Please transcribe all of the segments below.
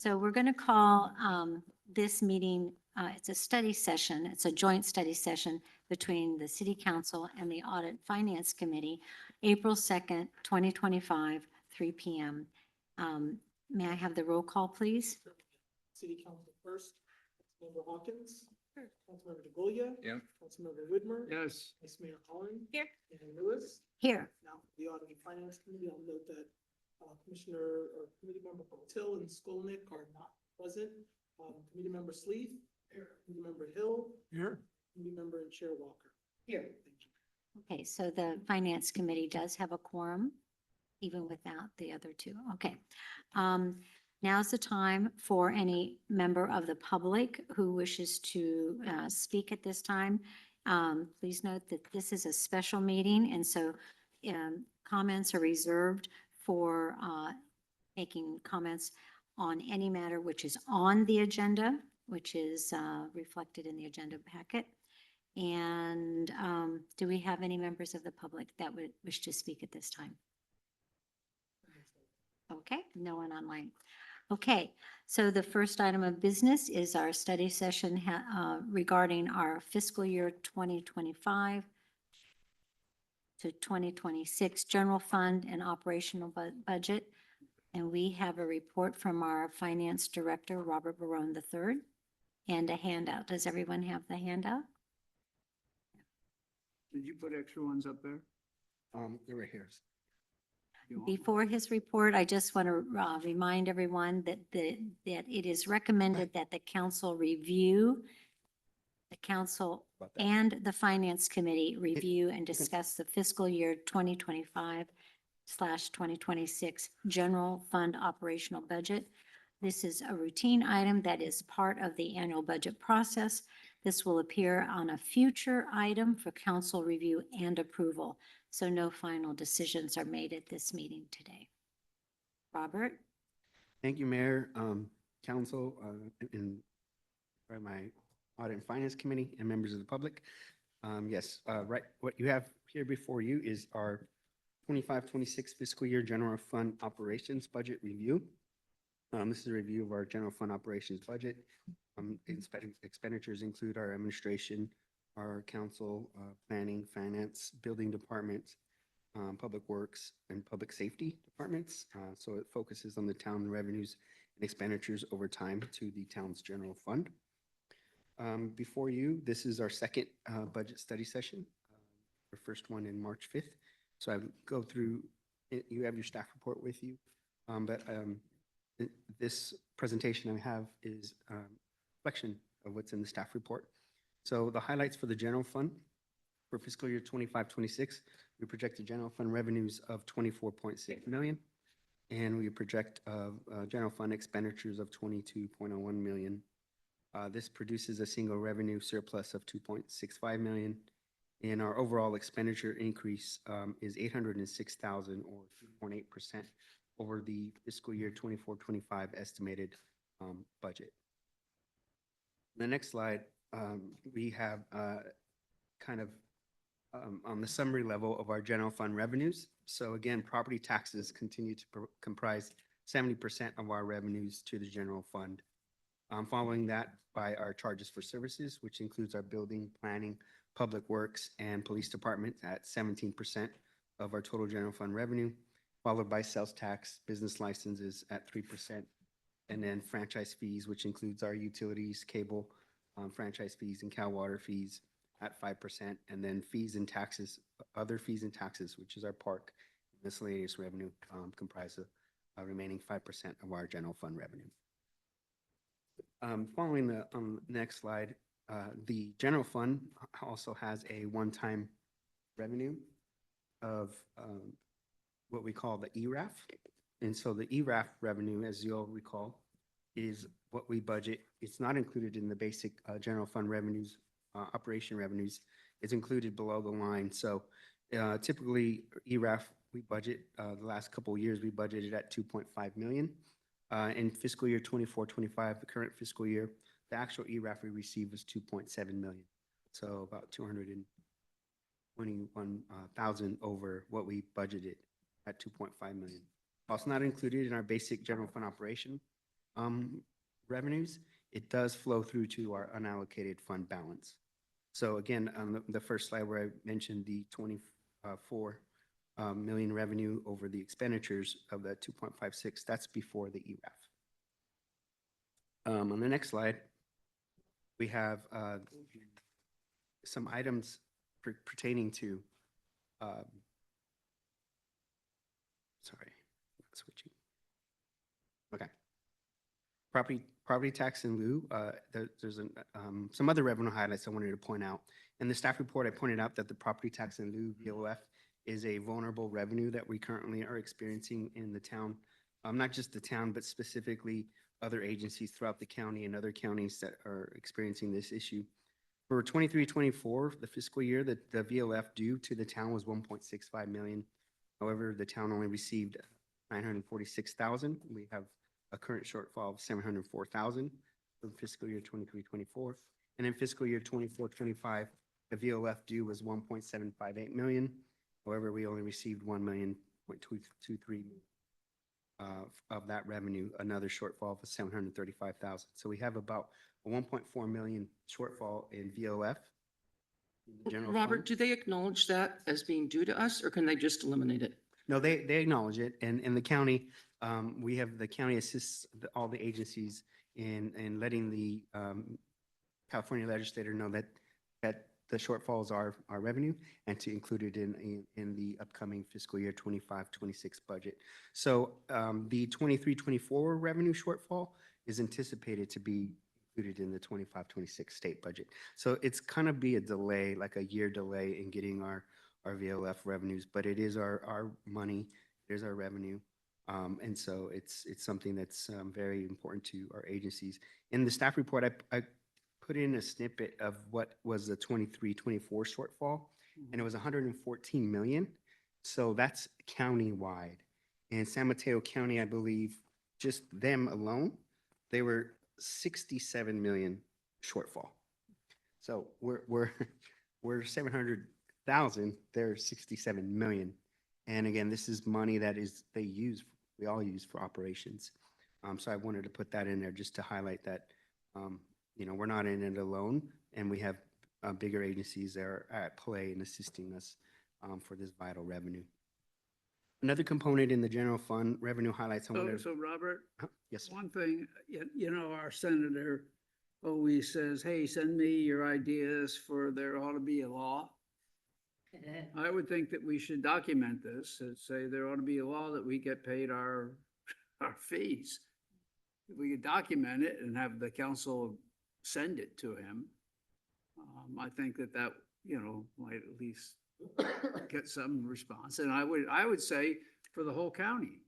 So we're going to call this meeting, it's a study session. It's a joint study session between the City Council and the Audit Finance Committee, April 2nd, 2025, 3 p.m. May I have the roll call, please? City Council first, Councilmember Hawkins. Councilmember DeGolia. Yeah. Councilmember Whitmer. Yes. Vice Mayor Holland. Here. And Lewis. Here. Now, for the Audit and Finance Committee, I'll note that Commissioner or Committee Member Till and Skolnick are not present. Committee Member Sleeth. Here. Committee Member Hill. Here. Committee Member and Chair Walker. Here. Thank you. Okay, so the Finance Committee does have a quorum, even without the other two. Okay. Now's the time for any member of the public who wishes to speak at this time. Please note that this is a special meeting, and so comments are reserved for making comments on any matter which is on the agenda, which is reflected in the agenda packet. And do we have any members of the public that would wish to speak at this time? Okay, no one online. Okay, so the first item of business is our study session regarding our fiscal year 2025 to 2026 general fund and operational budget. And we have a report from our finance director, Robert Barone III, and a handout. Does everyone have the handout? Did you put extra ones up there? They're right here. You want- Before his report, I just want to remind everyone that it is recommended that the council About that. and the finance committee review and discuss the fiscal year 2025/2026 general fund operational budget. This is a routine item that is part of the annual budget process. This will appear on a future item for council review and approval. So no final decisions are made at this meeting today. Robert? Thank you, Mayor, Council, and by my Audit and Finance Committee and members of the public. Yes, right, what you have here before you is our 25-26 fiscal year general fund operations budget review. This is a review of our general fund operations budget. Expenditures include our administration, our council, planning, finance, building departments, public works, and public safety departments. So it focuses on the town revenues and expenditures over time to the town's general fund. Before you, this is our second budget study session, our first one in March 5th. So I go through, you have your staff report with you, but this presentation I have is a reflection of what's in the staff report. So the highlights for the general fund for fiscal year 25-26, we project general fund revenues of 24.6 million, and we project general fund expenditures of 22.01 million. This produces a single revenue surplus of 2.65 million, and our overall expenditure increase is 806,000 or 3.8% over the fiscal year 24-25 estimated budget. The next slide, we have kind of on the summary level of our general fund revenues. So again, property taxes continue to comprise 70% of our revenues to the general fund. Following that by our charges for services, which includes our building, planning, public works, and police department at 17% of our total general fund revenue, followed by sales tax, business licenses at 3%, and then franchise fees, which includes our utilities, cable, franchise fees, and Cal Water fees at 5%, and then fees and taxes, other fees and taxes, which is our park miscellaneous revenue, comprise the remaining 5% of our general fund revenue. Following the next slide, the general fund also has a one-time revenue of what we call the ERAF. And so the ERAF revenue, as you'll recall, is what we budget. It's not included in the basic general fund revenues, operation revenues. It's included below the line. So typically ERAF, we budget, the last couple of years, we budgeted at 2.5 million. In fiscal year 24-25, the current fiscal year, the actual ERAF we received was 2.7 million. So about 221,000 over what we budgeted at 2.5 million. Also not included in our basic general fund operation revenues, it does flow through to our unallocated fund balance. So again, on the first slide where I mentioned the 24 million revenue over the expenditures of that 2.56, that's before the ERAF. On the next slide, we have some items pertaining to, sorry, not switching. Okay. Property tax in lieu, there's some other revenue highlights I wanted to point out. In the staff report, I pointed out that the property tax in lieu, VOF, is a vulnerable revenue that we currently are experiencing in the town. Not just the town, but specifically other agencies throughout the county and other counties that are experiencing this issue. For 23-24, the fiscal year, the VOF due to the town was 1.65 million. However, the town only received 946,000. We have a current shortfall of 704,000 for fiscal year 23-24. And in fiscal year 24-25, the VOF due was 1.758 million. However, we only received 1.223 of that revenue, another shortfall of 735,000. So we have about a 1.4 million shortfall in VOF. in the general Robert, fund. do they acknowledge that as being due to us, or can they just eliminate it? No, they acknowledge it, and in the county, we have, the county assists all the agencies in letting the California legislator know that the shortfalls are our revenue, and to include it in the upcoming fiscal year 25-26 budget. So the 23-24 revenue shortfall is anticipated to be included in the 25-26 state budget. So it's kind of be a delay, like a year delay in getting our VOF revenues, but it is our money, it is our revenue. And so it's something that's very important to our agencies. In the staff report, I put in a snippet of what was the 23-24 shortfall, and it was 114 million. So that's countywide. In San Mateo County, I believe, just them alone, they were 67 million shortfall. So we're 700,000, they're 67 million. And again, this is money that we all use for operations. So I wanted to put that in there just to highlight that, we're not in it alone, and we have bigger agencies that are at play in assisting us for this vital revenue. Another component in the general fund revenue highlights I wanted to. So Robert, Yes, sir. one thing, our senator always says, hey, send me your ideas for there ought to be a law. I would think that we should document this and say there ought to be a law that we get paid our fees. If we could document it and have the council send it to him, I think that might at least get some response. And I would say for the whole county,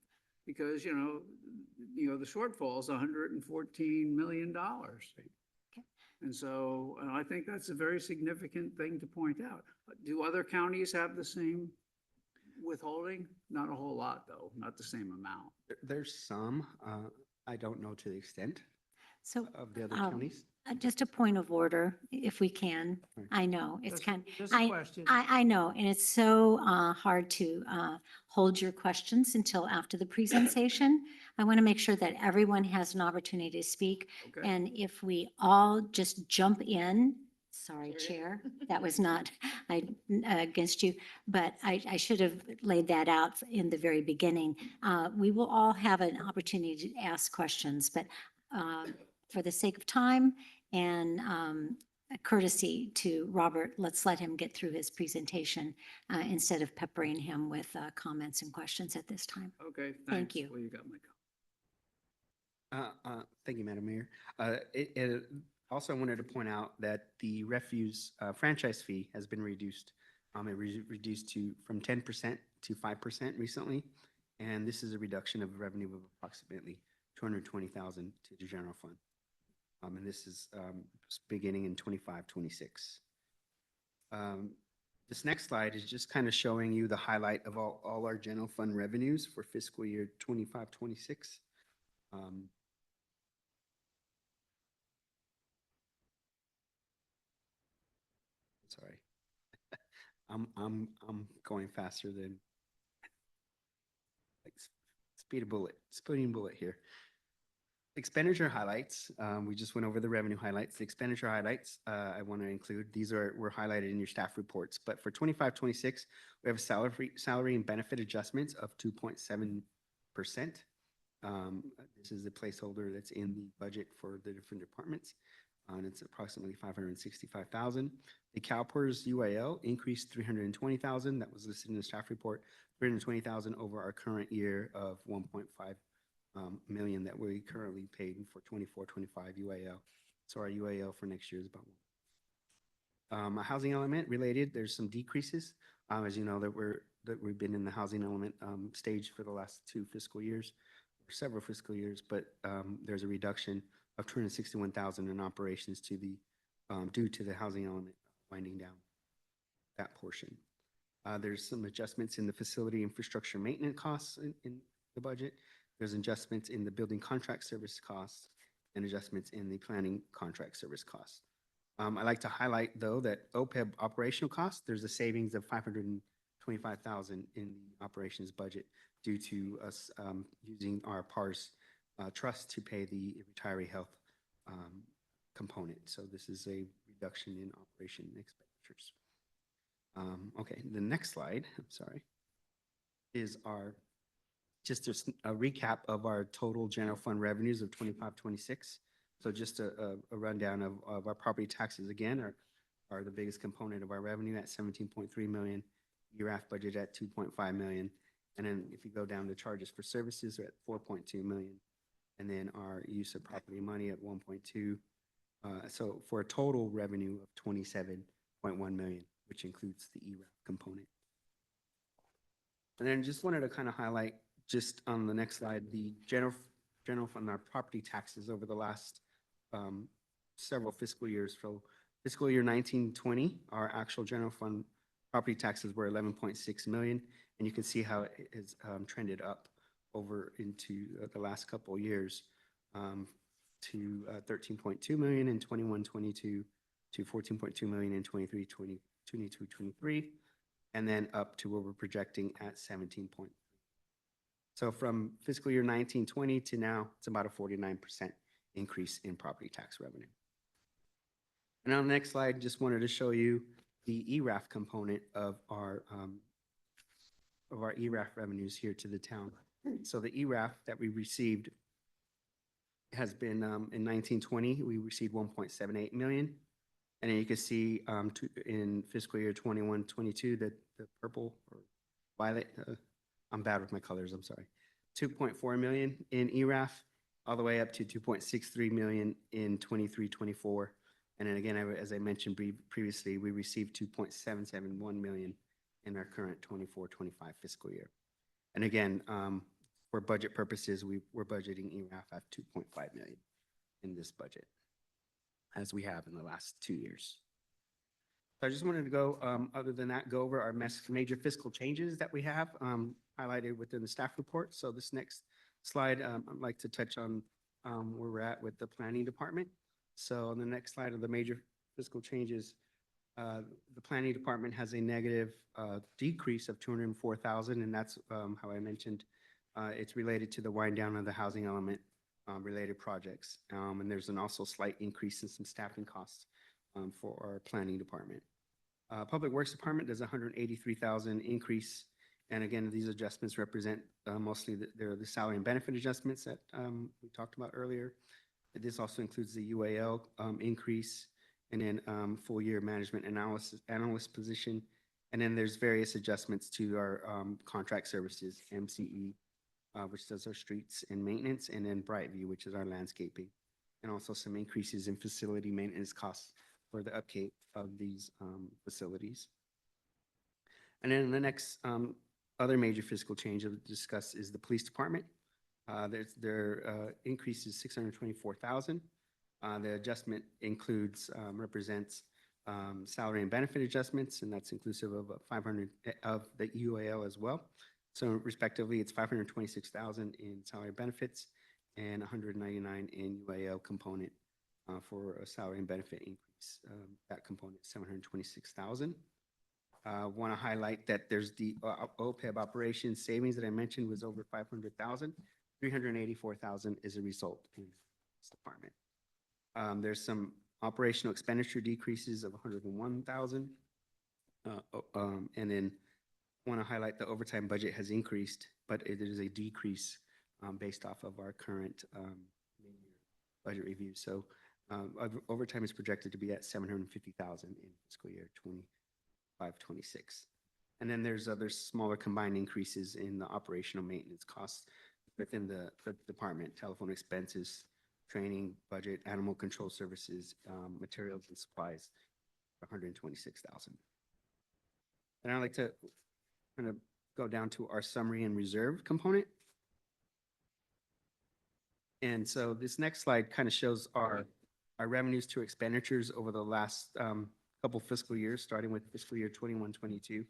because, the shortfall is $114 million. And so, and I think that's a very significant thing to point out. Do other counties have the same withholding? Not a whole lot, though, not the same amount. There's some, I don't know to the extent So of the other counties. just a point of order, if we can. Right. I know it's Just a I, question. I know, and it's so hard to hold your questions until after the presentation. I want to make sure that everyone has an opportunity to speak. Okay. And if we all just jump in, sorry, Chair, that was not against you, but I should have laid that out in the very beginning. We will all have an opportunity to ask questions, but for the sake of time and courtesy to Robert, let's let him get through his presentation instead of peppering him with comments and questions at this time. Okay, Thank thanks. you. Well, you got my Thank you, Madam Mayor. Also, I wanted to point out that the refuse franchise fee has been reduced. It reduced from 10% to 5% recently, and this is a reduction of revenue of approximately 220,000 to the general fund. And this is beginning in 25-26. This next slide is just kind of showing you the highlight of all our general fund revenues for fiscal year 25-26. Sorry, I'm going faster than like speeding bullet here. Expenditure highlights, we just went over the revenue highlights. The expenditure highlights, I want to include, were highlighted in your staff reports. But for 25-26, we have salary and benefit adjustments of 2.7%. This is the placeholder that's in the budget for the different departments. And it's approximately 565,000. The CalPERS UAL increased 320,000. That was listed in the staff report, 320,000 over our current year of 1.5 million that we currently paid for 24-25 UAL. So our UAL for next year is about a housing element related. There's some decreases. As you know, that we've been in the housing element stage for the last 2 fiscal years, or several fiscal years, but there's a reduction of 261,000 in operations to the due to the housing element winding down that portion. There's some adjustments in the facility infrastructure maintenance costs in the budget. There's adjustments in the building contract service costs and adjustments in the planning contract service costs. I'd like to highlight, though, that OPEB operational costs, there's a savings of 525,000 in the operations budget due to us using our PARS trust to pay the retiree health component. So this is a reduction in operation expenditures. Okay, the next slide, I'm sorry, is just a recap of our total general fund revenues of 25-26. So just a rundown of our property taxes again are the biggest component of our revenue at 17.3 million, ERAF budget at 2.5 million. And then if you go down to charges for services, we're at 4.2 million. And then our use of property money at 1.2. So for a total revenue of 27.1 million, which includes the ERAF component. And then just wanted to kind of highlight just on the next slide, the general fund, our property taxes over the last several fiscal years. So fiscal year 19-20, our actual general fund property taxes were 11.6 million. And you can see how it has trended up over into the last couple of years to 13.2 million in 21-22 to 14.2 million in 22-23, and then up to what we're projecting at 17. So from fiscal year 19-20 to now, it's about a 49% increase in property tax revenue. And on the next slide, just wanted to show you the ERAF component of our ERAF revenues here to the town. So the ERAF that we received has been in 19-20, we received 1.78 million. And then you can see in fiscal year 21-22 that the purple or violet, I'm bad with my colors, I'm sorry, 2.4 million in ERAF, all the way up to 2.63 million in 23-24. And then again, as I mentioned previously, we received 2.771 million in our current 24-25 fiscal year. And again, for budget purposes, we're budgeting ERAF at 2.5 million in this budget, as we have in the last 2 years. So I just wanted to go, other than that, go over our major fiscal changes that we have highlighted within the staff report. So this next slide, I'd like to touch on where we're at with the planning department. So on the next slide of the major fiscal changes, the planning department has a negative decrease of 204,000, and that's how I mentioned it's related to the wind down of the housing element related projects. And there's an also slight increase in some staffing costs for our planning department. Public Works Department does 183,000 increase. And again, these adjustments represent mostly the salary and benefit adjustments that we talked about earlier. This also includes the UAL increase, and then full year management analyst position. And then there's various adjustments to our contract services, MCE, which does our streets and maintenance, and then Brightview, which is our landscaping. And also some increases in facility maintenance costs for the upkeep of these facilities. And then the next other major fiscal change I'll discuss is the police department. Their increase is 624,000. The adjustment represents salary and benefit adjustments, and that's inclusive of 500 of the UAL as well. So respectively, it's 526,000 in salary benefits and 199 in UAL component for a salary and benefit increase. That component is 726,000. Want to highlight that there's the OPEB operations savings that I mentioned was over 500,000. $384,000 is a result in this department. There's some operational expenditure decreases of $101,000. And then I want to highlight the overtime budget has increased, but it is a decrease based off of our current budget review. So overtime is projected to be at $750,000 in fiscal year 25-26. And then there's other smaller combined increases in the operational maintenance costs within the department: telephone expenses, training budget, animal control services, materials and supplies, $126,000. And I'd like to kind of go down to our summary and reserve component. And so this next slide kind of shows our revenues to expenditures over the last couple fiscal years, starting with fiscal year 21-22.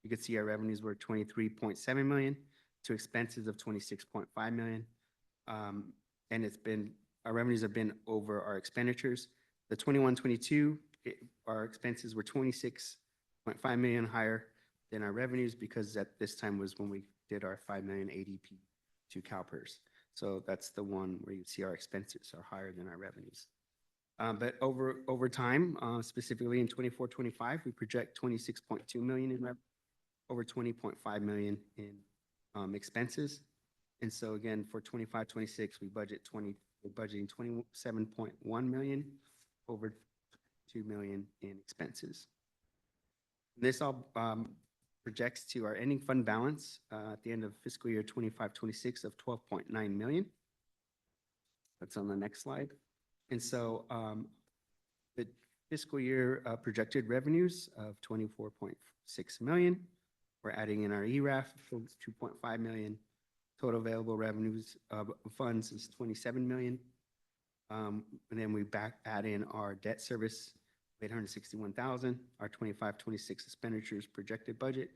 You can see our revenues were 23.7 million to expenses of 26.5 million. And our revenues have been over our expenditures. The 21-22, our expenses were 26.5 million higher than our revenues, because at this time was when we did our 5 million ADP to CalPERS. So that's the one where you see our expenses are higher than our revenues. But over time, specifically in 24-25, we project 26.2 million in revenue, over 20.5 million in expenses. And so again, for 25-26, we're budgeting 27.1 million, over 2 million in expenses. This all projects to our ending fund balance at the end of fiscal year 25-26 of 12.9 million. That's on the next slide. And so the fiscal year projected revenues of 24.6 million. We're adding in our ERAF, 2.5 million. Total available revenues of funds is 27 million. And then we add in our debt service, 861,000, our 25-26 expenditures projected budget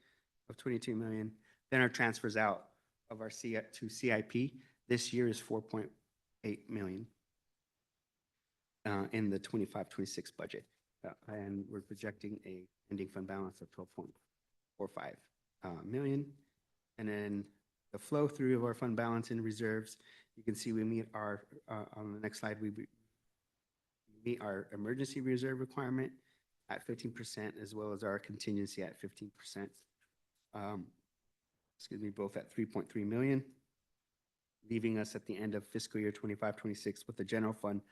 of 22 million. Then our transfers out of our to CIP this year is 4.8 million in the 25-26 budget. And we're projecting a ending fund balance of 12.45 million. And then the flow through of our fund balance and reserves, you can see we meet our, on the next slide, we meet our emergency reserve requirement at 15%, as well as our contingency at 15%. Excuse me, both at 3.3 million, leaving us at the end of fiscal year 25-26 with the general fund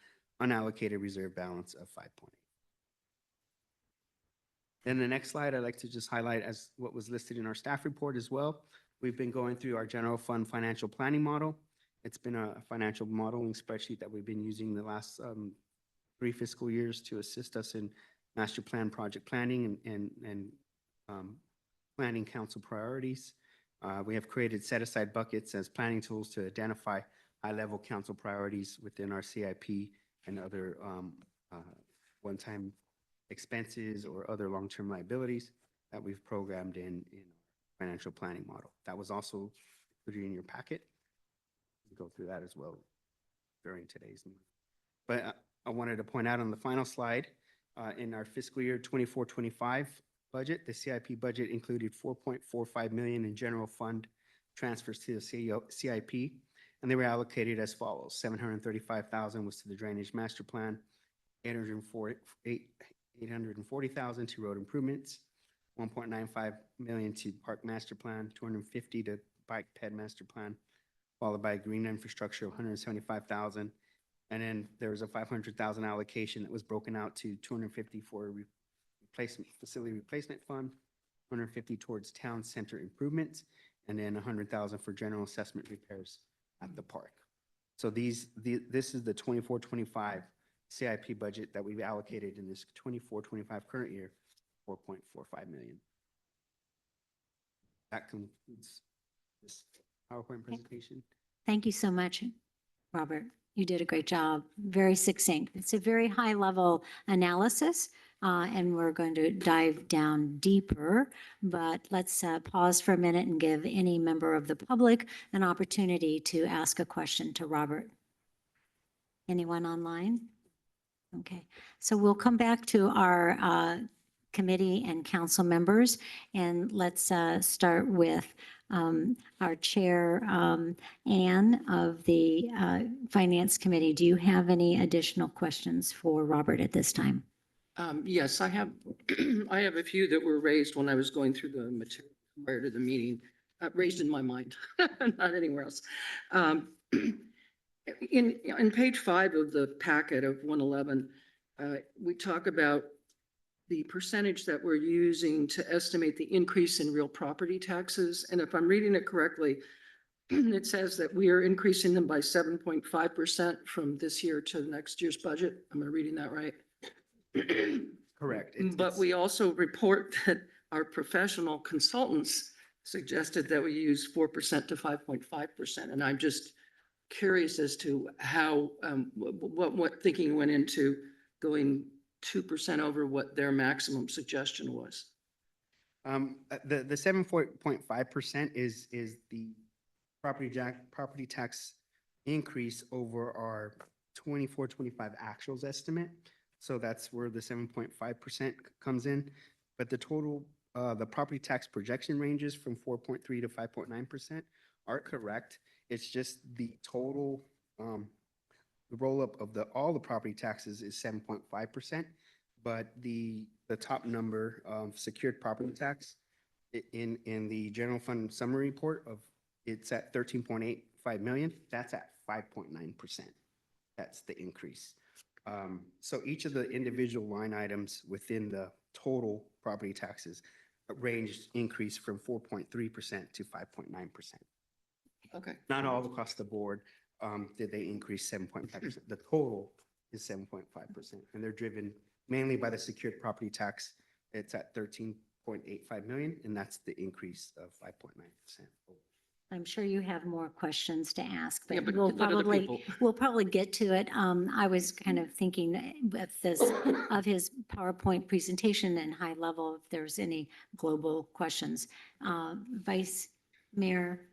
unallocated reserve balance of 5.8. Then the next slide, I'd like to just highlight as what was listed in our staff report as well. We've been going through our general fund financial planning model. It's been a financial modeling spreadsheet that we've been using the last 3 fiscal years to assist us in master plan project planning and planning council priorities. We have created set-aside buckets as planning tools to identify high-level council priorities within our CIP and other one-time expenses or other long-term liabilities that we've programmed in financial planning model. That was also included in your packet. We'll go through that as well during today's meeting. But I wanted to point out on the final slide, in our fiscal year 24-25 budget, the CIP budget included 4.45 million in general fund transfers to the CIP, and they were allocated as follows. 735,000 was to the drainage master plan, 840,000 to road improvements, 1.95 million to park master plan, 250 to bike ped master plan, followed by green infrastructure of 175,000. And then there was a 500,000 allocation that was broken out to 250 for facility replacement fund, 150 towards town center improvements, and then 100,000 for general assessment repairs at the park. So this is the 24-25 CIP budget that we've allocated in this 24-25 current year, 4.45 million. That concludes this PowerPoint presentation. Thank you so much, Robert. You did a great job. Very succinct. It's a very high-level analysis, and we're going to dive down deeper. But let's pause for a minute and give any member of the public an opportunity to ask a question to Robert. Anyone online? Okay, so we'll come back to our committee and council members, and let's start with our chair, Anne of the Finance Committee. Do you have any additional questions for Robert at this time? Yes, I have, I have a few that were raised when I was going through the material prior to the meeting, raised in my mind, not anywhere else. In page 5 of the packet of 111, we talk about the percentage that we're using to estimate the increase in real property taxes. And if I'm reading it correctly, it says that we are increasing them by 7.5% from this year to next year's budget. Am I reading that right? Correct. But we also report that our professional consultants suggested that we use 4% to 5.5%. And I'm just curious as to how, what thinking went into going 2% over what their maximum suggestion was. The 7.5% is the property tax increase over our 24-25 actuals estimate. So that's where the 7.5% comes in. But the total, the property tax projection ranges from 4.3 to 5.9% are correct. It's just the total, the roll-up of all the property taxes is 7.5%. But the top number of secured property tax in the general fund summary report of, it's at 13.85 million. That's at 5.9%. That's the increase. So each of the individual line items within the total property taxes ranged increase from 4.3% to 5.9%. Okay. Not all across the board did they increase 7.5%. The total is 7.5%, and they're driven mainly by the secured property tax. It's at 13.85 million, and that's the increase of 5.9%. I'm sure you have more questions to ask, Yeah, but but let other people. we'll probably get to it. I was kind of thinking with this, of his PowerPoint presentation and high level, if there's any global questions. Vice Mayor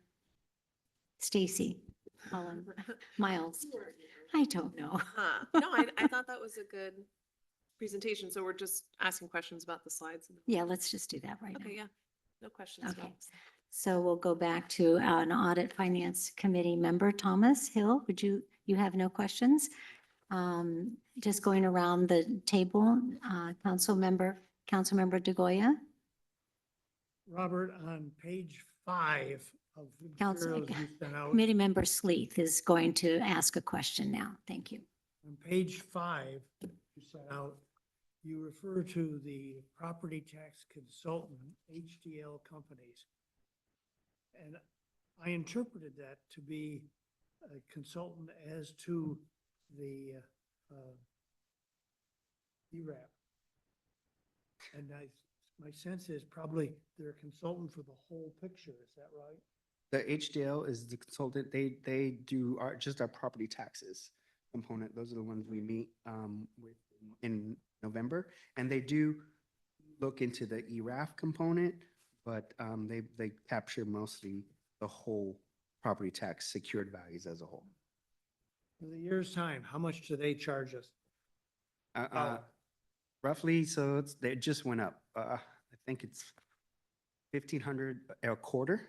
Stacy, Miles, I don't know. No, I thought that was a good presentation. So we're just asking questions about the slides. Yeah, let's just do that right now. Okay, yeah. No questions. Okay. So we'll go back to an Audit Finance Committee member, Thomas Hill. Would you have no questions? Just going around the table, Councilmember DeGoya. Robert, on page 5 of the Council- materials you sent out, Committee Member Sleeth is going to ask a question now. Thank you. on page 5, you sent out, you refer to the property tax consultant, HDL companies. And I interpreted that to be a consultant as to the ERAP. And my sense is probably they're a consultant for the whole picture. Is that right? The HDL is the consultant. They do just our property taxes component. Those are the ones we meet with in November, and they do look into the ERAF component, but they capture mostly the whole property tax secured values as a whole. In the year's time, how much do they charge us? Roughly, so they just went up. I think it's 1,500 a quarter.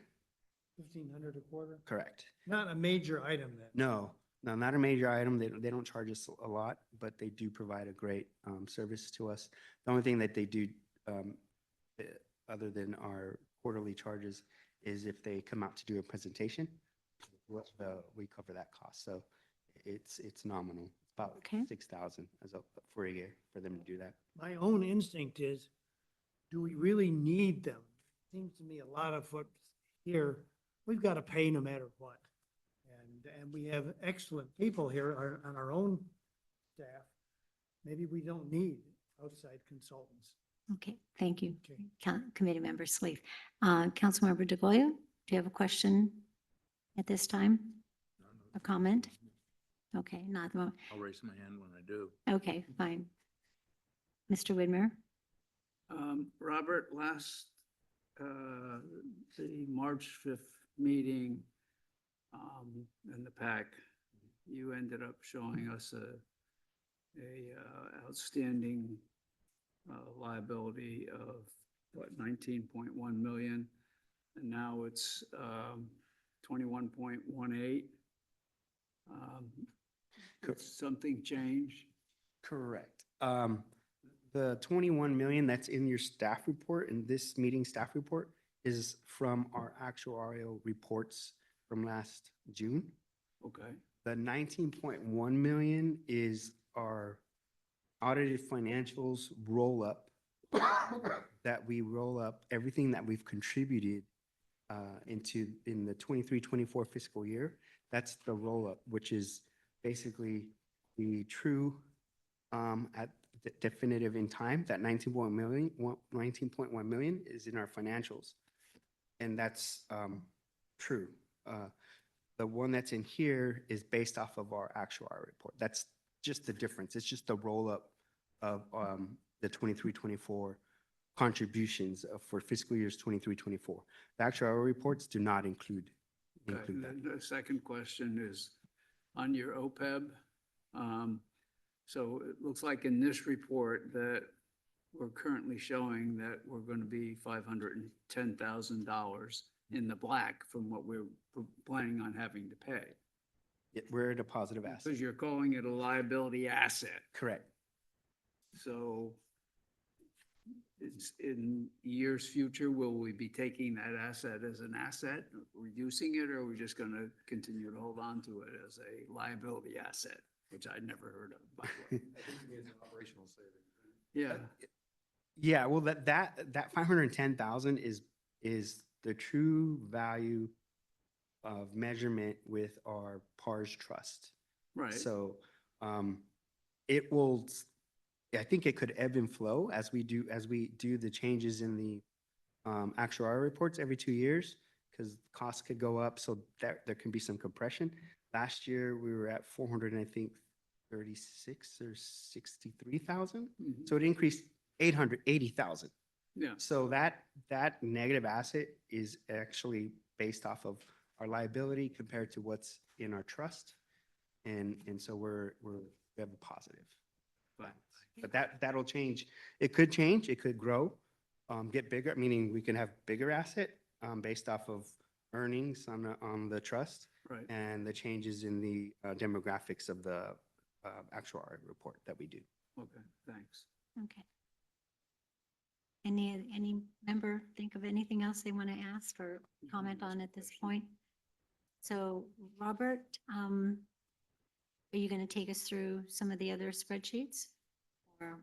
1,500 a quarter? Correct. Not a major item then. No, not a major item. They don't charge us a lot, but they do provide a great service to us. The only thing that they do, other than our quarterly charges, is if they come out to do a presentation, we cover that cost. So it's nominal. It's about Okay. 6,000 for a year for them to do that. My own instinct is, do we really need them? Seems to me a lot of what's here, we've got to pay no matter what. And we have excellent people here on our own staff. Maybe we don't need outside consultants. Okay, thank you. Okay. Committee Member Sleeth. Councilmember DeGoya, do you have a question at this time? A comment? Okay, not at the moment. I'll raise my hand when I do. Okay, fine. Mr. Widmer? Robert, last, the March 5th meeting, in the pack, you ended up showing us a outstanding liability of what, 19.1 million. and now it's 21.18. Could something change? Correct. The 21 million that's in your staff report, in this meeting staff report, is from our actuarial reports from last June. Okay, The 19.1 million is our audited financials roll up, that we roll up everything that we've contributed in the 23-24 fiscal year. That's the roll up, which is basically the true at the definitive in time, that 19.1 million is in our financials. And that's true. The one that's in here is based off of our actuarial report. That's just the difference. It's just the roll up of the 23-24 contributions for fiscal years 23-24. The actuarial reports do not include okay. that. The second question is on your OPEB. So it looks like in this report that we're currently showing that we're going to be $510,000 in the black from what we're planning on having to pay. We're at a positive asset. Because you're calling it a liability asset. Correct. So it's in years future, will we be taking that asset as an asset, reducing it, or are we just going to continue to hold on to it as a liability asset, which I'd never heard of, by the way. Yeah, Yeah, well, that 510,000 is the true value of measurement with our PARS trust. right. So it will, I think it could ebb and flow as we do the changes in the actuarial reports every 2 years, because costs could go up, so there can be some compression. Last year, we were at 400, and I think 36 or 63,000. Mhm. So it increased 880,000. Yeah, So that negative asset is actually based off of our liability compared to what's in our trust. And so we have a positive. but But that'll change. It could change, it could grow, get bigger, meaning we can have bigger asset based off of earnings on the trust right. and the changes in the demographics of the actuarial report that we do. Okay, thanks. Okay. Any member think of anything else they want to ask or comment on at this point? So Robert, are you going to take us through some of the other spreadsheets? Or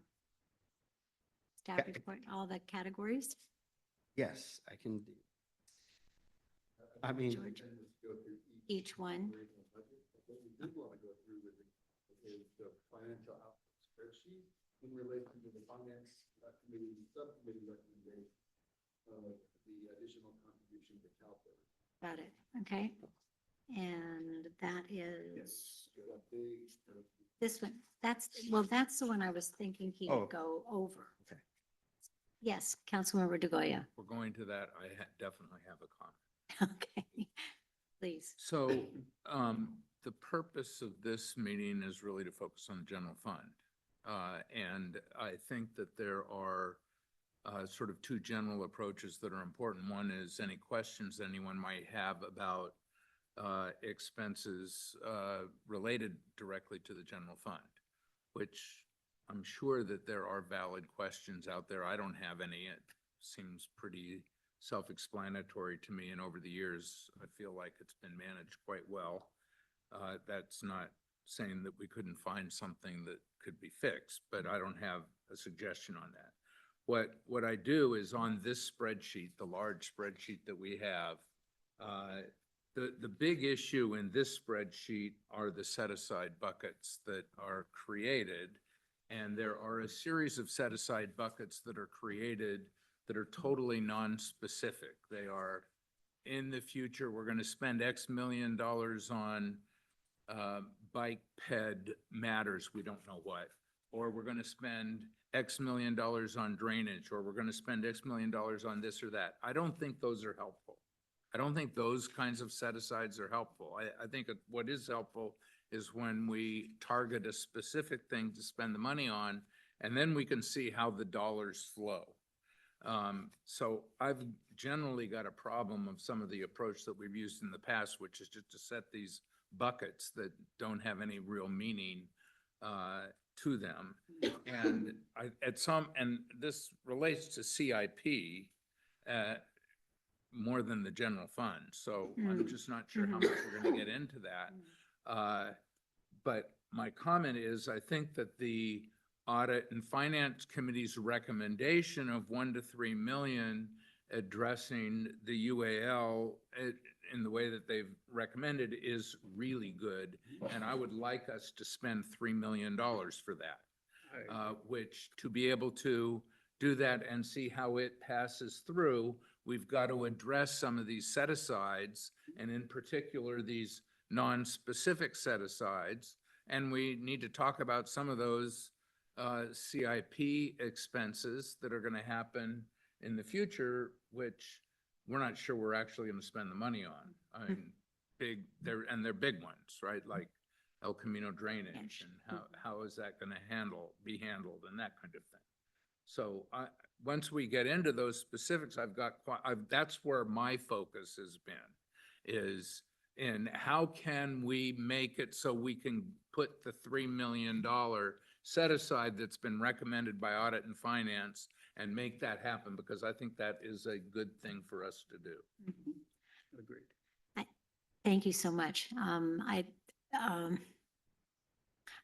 staff Yeah. report, all the categories? Yes, I can do. I mean, George? Each one? The financial outlook spreadsheet in relation to the finance committee, subcommittee recommendation of the additional contribution to CalPERS. Got it. Okay. And that is Yes. Got a big, this one. That's the one I was thinking he Oh. would go over. Okay. Yes, Councilmember DeGoya. We're going to that. I definitely have a comment. Okay, please. So the purpose of this meeting is really to focus on the general fund. And I think that there are sort of two general approaches that are important. One is any questions anyone might have about expenses related directly to the general fund, which I'm sure that there are valid questions out there. I don't have any. It seems pretty self-explanatory to me, and over the years, I feel like it's been managed quite well. That's not saying that we couldn't find something that could be fixed, but I don't have a suggestion on that. What I do is on this spreadsheet, the large spreadsheet that we have, the big issue in this spreadsheet are the set-aside buckets that are created. And there are a series of set-aside buckets that are created that are totally non-specific. They are, in the future, we're going to spend X million dollars on bike ped matters, we don't know what. Or we're going to spend X million dollars on drainage, or we're going to spend X million dollars on this or that. I don't think those are helpful. I don't think those kinds of set-asides are helpful. I think what is helpful is when we target a specific thing to spend the money on, and then we can see how the dollars flow. So I've generally got a problem of some of the approach that we've used in the past, which is just to set these buckets that don't have any real meaning to them. And and this relates to CIP more than the general fund. So I'm just not sure how much we're going to get into that. But my comment is, I think that the Audit and Finance Committee's recommendation of 1 to 3 million addressing the UAL in the way that they've recommended is really good. And I would like us to spend $3 million for that, which to be able to do that and see how it passes through, we've got to address some of these set-asides, and in particular, these non-specific set-asides. And we need to talk about some of those CIP expenses that are going to happen in the future, which we're not sure we're actually going to spend the money on. I mean, they're big ones, right? Like El Camino drainage, and how is that going to be handled and that kind of thing. So once we get into those specifics, that's where my focus has been, is in how can we make it so we can put the $3 million set aside that's been recommended by Audit and Finance and make that happen, because I think that is a good thing for us to do. Agreed. Thank you so much.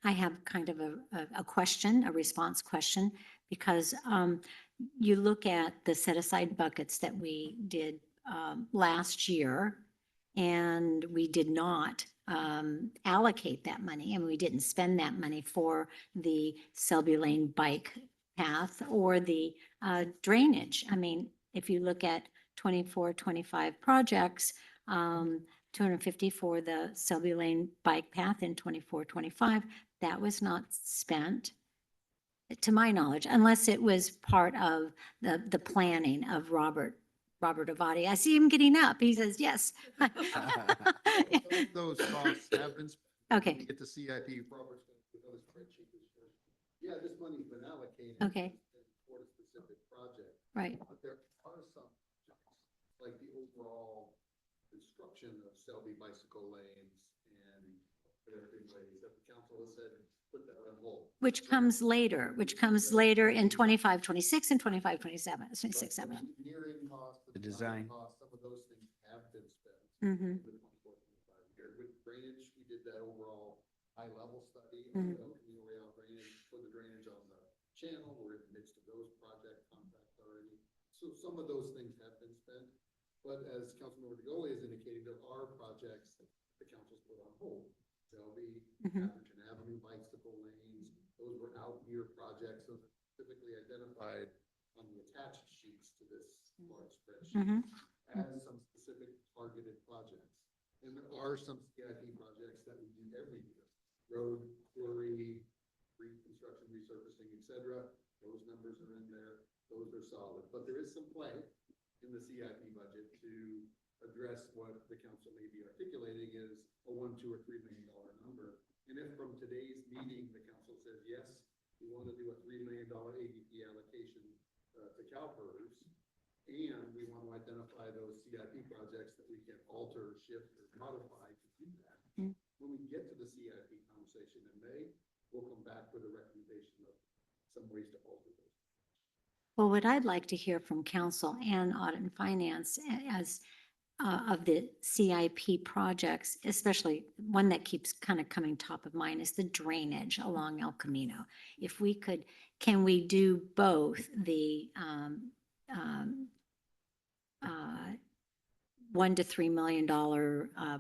I have kind of a question, a response question, because you look at the set-aside buckets that we did last year, and we did not allocate that money, and we didn't spend that money for the Selby Lane bike path or the drainage. I mean, if you look at 24, 25 projects, 250 for the Selby Lane bike path in 24, 25, that was not spent, to my knowledge, unless it was part of the planning of Robert Avati. I see him getting up. He says, yes. Those costs have been spent. Okay. When we get to CIP, Robert's going to put another spreadsheet that shows, yeah, this money's been allocated. Okay. For a specific project. Right. But there are some projects, like the overall construction of Selby bicycle lanes and other big ways that the council has said, put that on hold. Which comes later in 25, 26 and 25, 27, 26, 7. Engineering costs, The design. costs, some of those things have been spent. Mhm. in the 24, 25 year. With drainage, we did that overall high-level study. Mhm. of El Camino drainage, for the drainage on the channel. We're in the midst of those project contracts already. So some of those things have been spent. But as Councilmember DeGolia is indicating, there are projects that the council's put on hold. Selby, Mhm. Atherton Avenue bicycle lanes, those were out-year projects, those are specifically identified on the attached sheets to this large spreadsheet Mhm. as some specific targeted projects. And there are some CIP projects that we do every year. Road, quarry, reconstruction, resurfacing, et cetera. Those numbers are in there. Those are solid. But there is some play in the CIP budget to address what the council may be articulating is a $1, $2, or $3 million number. And if from today's meeting, the council says, yes, we want to do a $3 million ADP allocation to CalPERS, and we want to identify those CIP projects that we can alter, shift, or modify to do that. Mm. When we get to the CIP conversation in May, we'll come back with a recommendation of some ways to alter those. Well, what I'd like to hear from council and Audit and Finance as of the CIP projects, especially one that keeps kind of coming top of mind, is the drainage along El Camino. If we could, can we do both the $1 to $3 million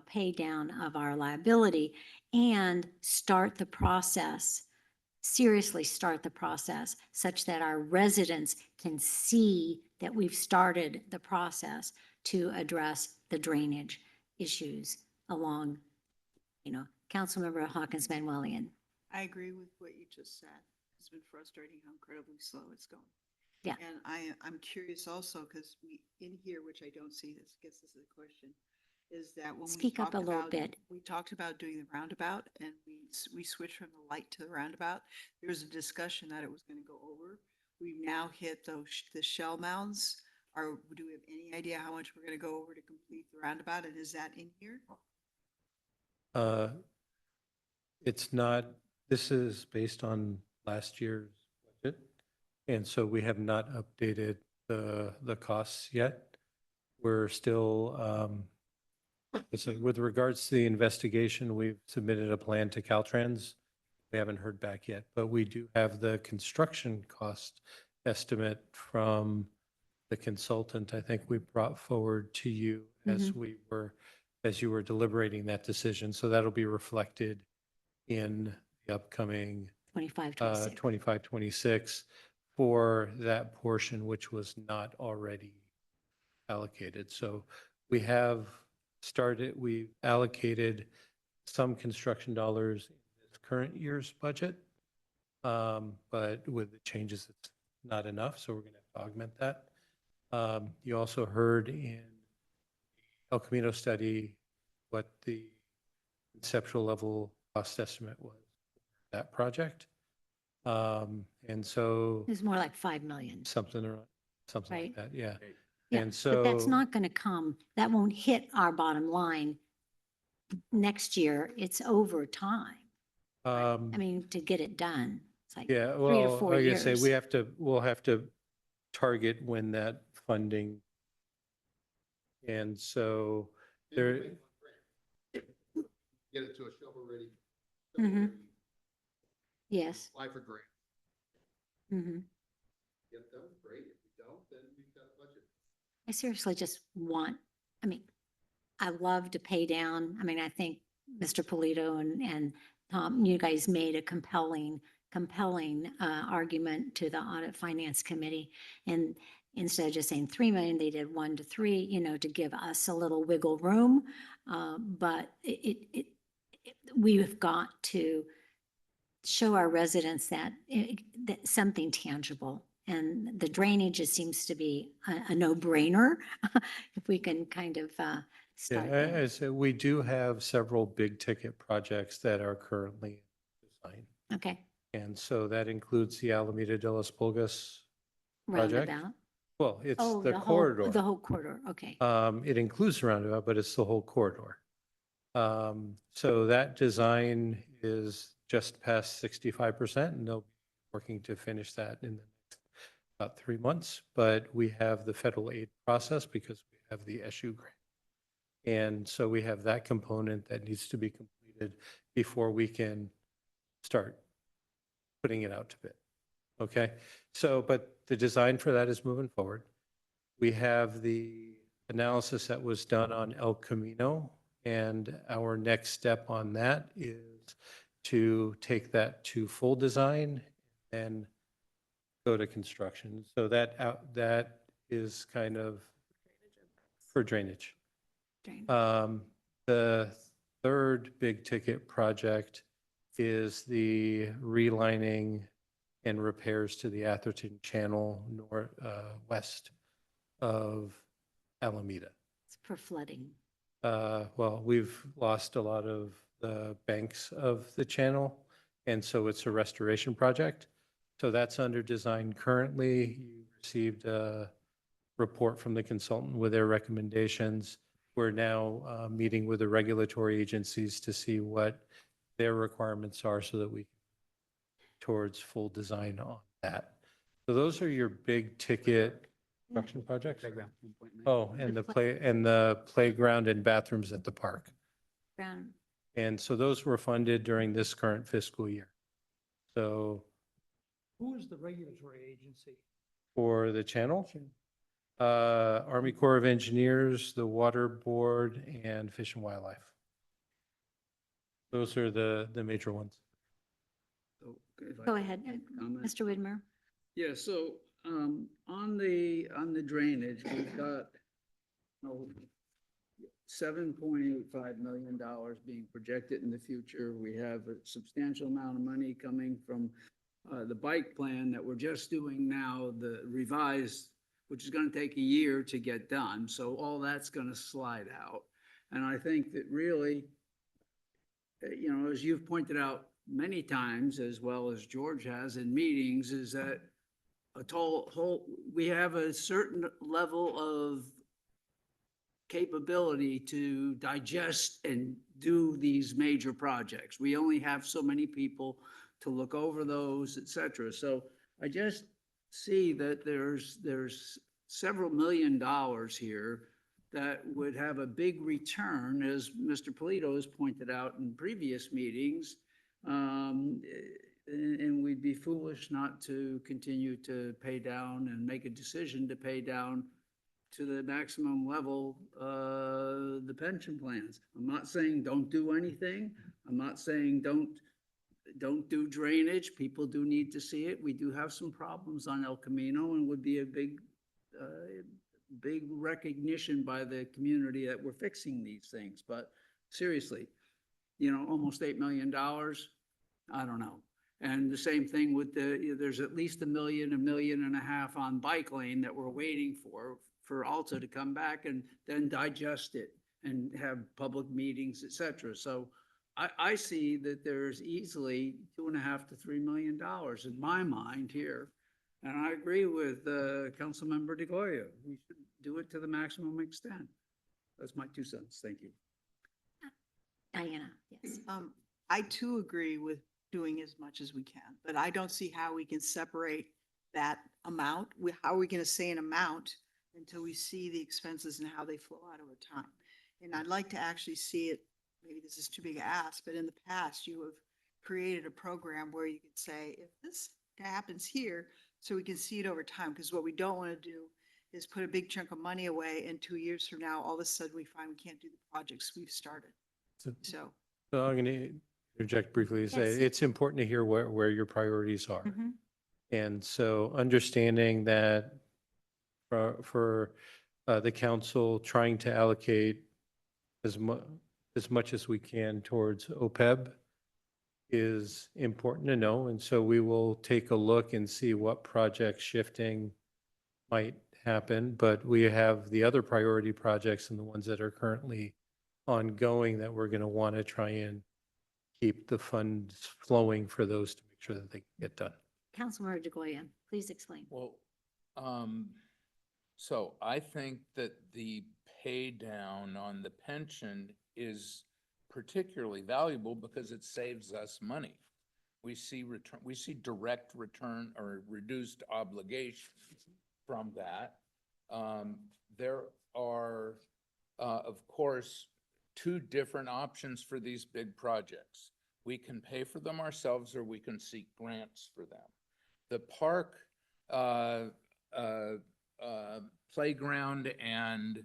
pay down of our liability and start the process, seriously start the process such that our residents can see that we've started the process to address the drainage issues along, Councilmember Hawkins Manuelian. I agree with what you just said. It's been frustrating how incredibly slow it's going. Yeah. And I'm curious also, because in here, which I don't see, this gets us to the question, is that when we Speak up talked a little about- bit. We talked about doing the roundabout and we switched from the light to the roundabout. There was a discussion that it was going to go over. We've now hit the shell mounds do we have any idea how much we're gonna go over to complete the roundabout, and is that in here? It's not, this is based on last year's budget. And so we have not updated the costs yet. We're still, with regards to the investigation, we've submitted a plan to Caltrans. We haven't heard back yet, but we do have the construction cost estimate from the consultant. I think we brought forward to you as as you were deliberating that decision. So that'll be reflected in the upcoming 25, 26. 25, 26 for that portion, which was not already allocated. So we have started, we've allocated some construction dollars in this current year's budget. But with the changes, it's not enough. So we're going to augment that. You also heard in El Camino study what the conceptual level cost estimate was for that project. And so It's more like 5 million. something like Right. that, yeah. Yeah, And but that's so- not going to come, that won't hit our bottom line next year. It's over time. I mean, to get it done. It's like Yeah, 3 to well, 4 like I years. say, we'll have to target when that funding. And so there, Get it to a shovel-ready. Mhm. Yes. Apply for grant. Mhm. Get them, great. If you don't, then we've got a budget. I seriously just want, I mean, I love to pay down. I mean, I think Mr. Polito and Tom, you guys made a compelling argument to the Audit Finance Committee. And instead of just saying 3 million, they did 1 to 3, you know, to give us a little wiggle room. But we've got to show our residents that, that something tangible. And the drainage, it seems to be a no-brainer if we can kind of start yeah, there. so we do have several big ticket projects that are currently in design. Okay, And so that includes the Alameda de las Pulgas project. roundabout. Well, it's Oh, the whole, corridor. the whole corridor, okay. It includes the roundabout, but it's the whole corridor. So that design is just past 65%, and they'll be working to finish that in the next about 3 months. But we have the federal aid process because we have the SU grant. And so we have that component that needs to be completed before we can start putting it out to bid. Okay, so, but the design for that is moving forward. We have the analysis that was done on El Camino, and our next step on that is to take that to full design and go to construction. So that is kind of for drainage. Drainage. The third big ticket project is the relining and repairs to the Atherton Channel west of Alameda. It's for flooding. Well, we've lost a lot of the banks of the channel, and so it's a restoration project. So that's under design currently. You received a report from the consultant with their recommendations. We're now meeting with the regulatory agencies to see what their requirements are so that we towards full design on that. So those are your big ticket construction projects? Playground. Oh, and the playground and bathrooms at the park. Ground. And so those were funded during this current fiscal year. So Who is the regulatory agency? for the channel, Army Corps of Engineers, the Water Board, and Fish and Wildlife. Those are the major ones. So, if I Go could ahead, comment. Mr. Widmer. Yeah, so, on the drainage, we've got, $7.85 million being projected in the future. We have a substantial amount of money coming from, the bike plan that we're just doing now, the revised, which is gonna take a year to get done. So all that's gonna slide out. And I think that really, as you've pointed out many times, as well as George has in meetings, is that we have a certain level of capability to digest and do these major projects. We only have so many people to look over those, et cetera. So I just see that there's several $1 million here that would have a big return, as Mr. Polito has pointed out in previous meetings. And we'd be foolish not to continue to pay down and make a decision to pay down to the maximum level, the pension plans. I'm not saying don't do anything. I'm not saying don't do drainage. People do need to see it. We do have some problems on El Camino, and would be a big recognition by the community that we're fixing these things. But seriously, almost $8 million, I don't know. And the same thing with there's at least $1 million, $1.5 million on bike lane that we're waiting for Alta to come back and then digest it and have public meetings, et cetera. So I see that there's easily $2.5 to $3 million in my mind here. And I agree with Councilmember DeGloria. We should do it to the maximum extent. That's my 2 cents. Thank you. Diana, yes. I too agree with doing as much as we can, but I don't see how we can separate that amount. How are we going to say an amount until we see the expenses and how they flow out over time? And I'd like to actually see it, maybe this is too big a ask, but in the past you have created a program where you could say, if this happens here, so we can see it over time, because what we don't want to do is put a big chunk of money away and 2 years from now, all of a sudden we find we can't do the projects we've started. So. So I'm going to interject briefly to say, Yes. it's important to hear where your priorities are. Mhm. And so understanding that for the council trying to allocate as much as we can towards OPEB is important to know. And so we will take a look and see what project shifting might happen. But we have the other priority projects and the ones that are currently ongoing that we're going to want to try and keep the funds flowing for those to make sure that they can get done. Councilmember DeGoya, please explain. Well, so I think that the pay down on the pension is particularly valuable because it saves us money. We see direct return or reduced obligations from that. There are, of course, 2 different options for these big projects. We can pay for them ourselves, or we can seek grants for them. The park playground and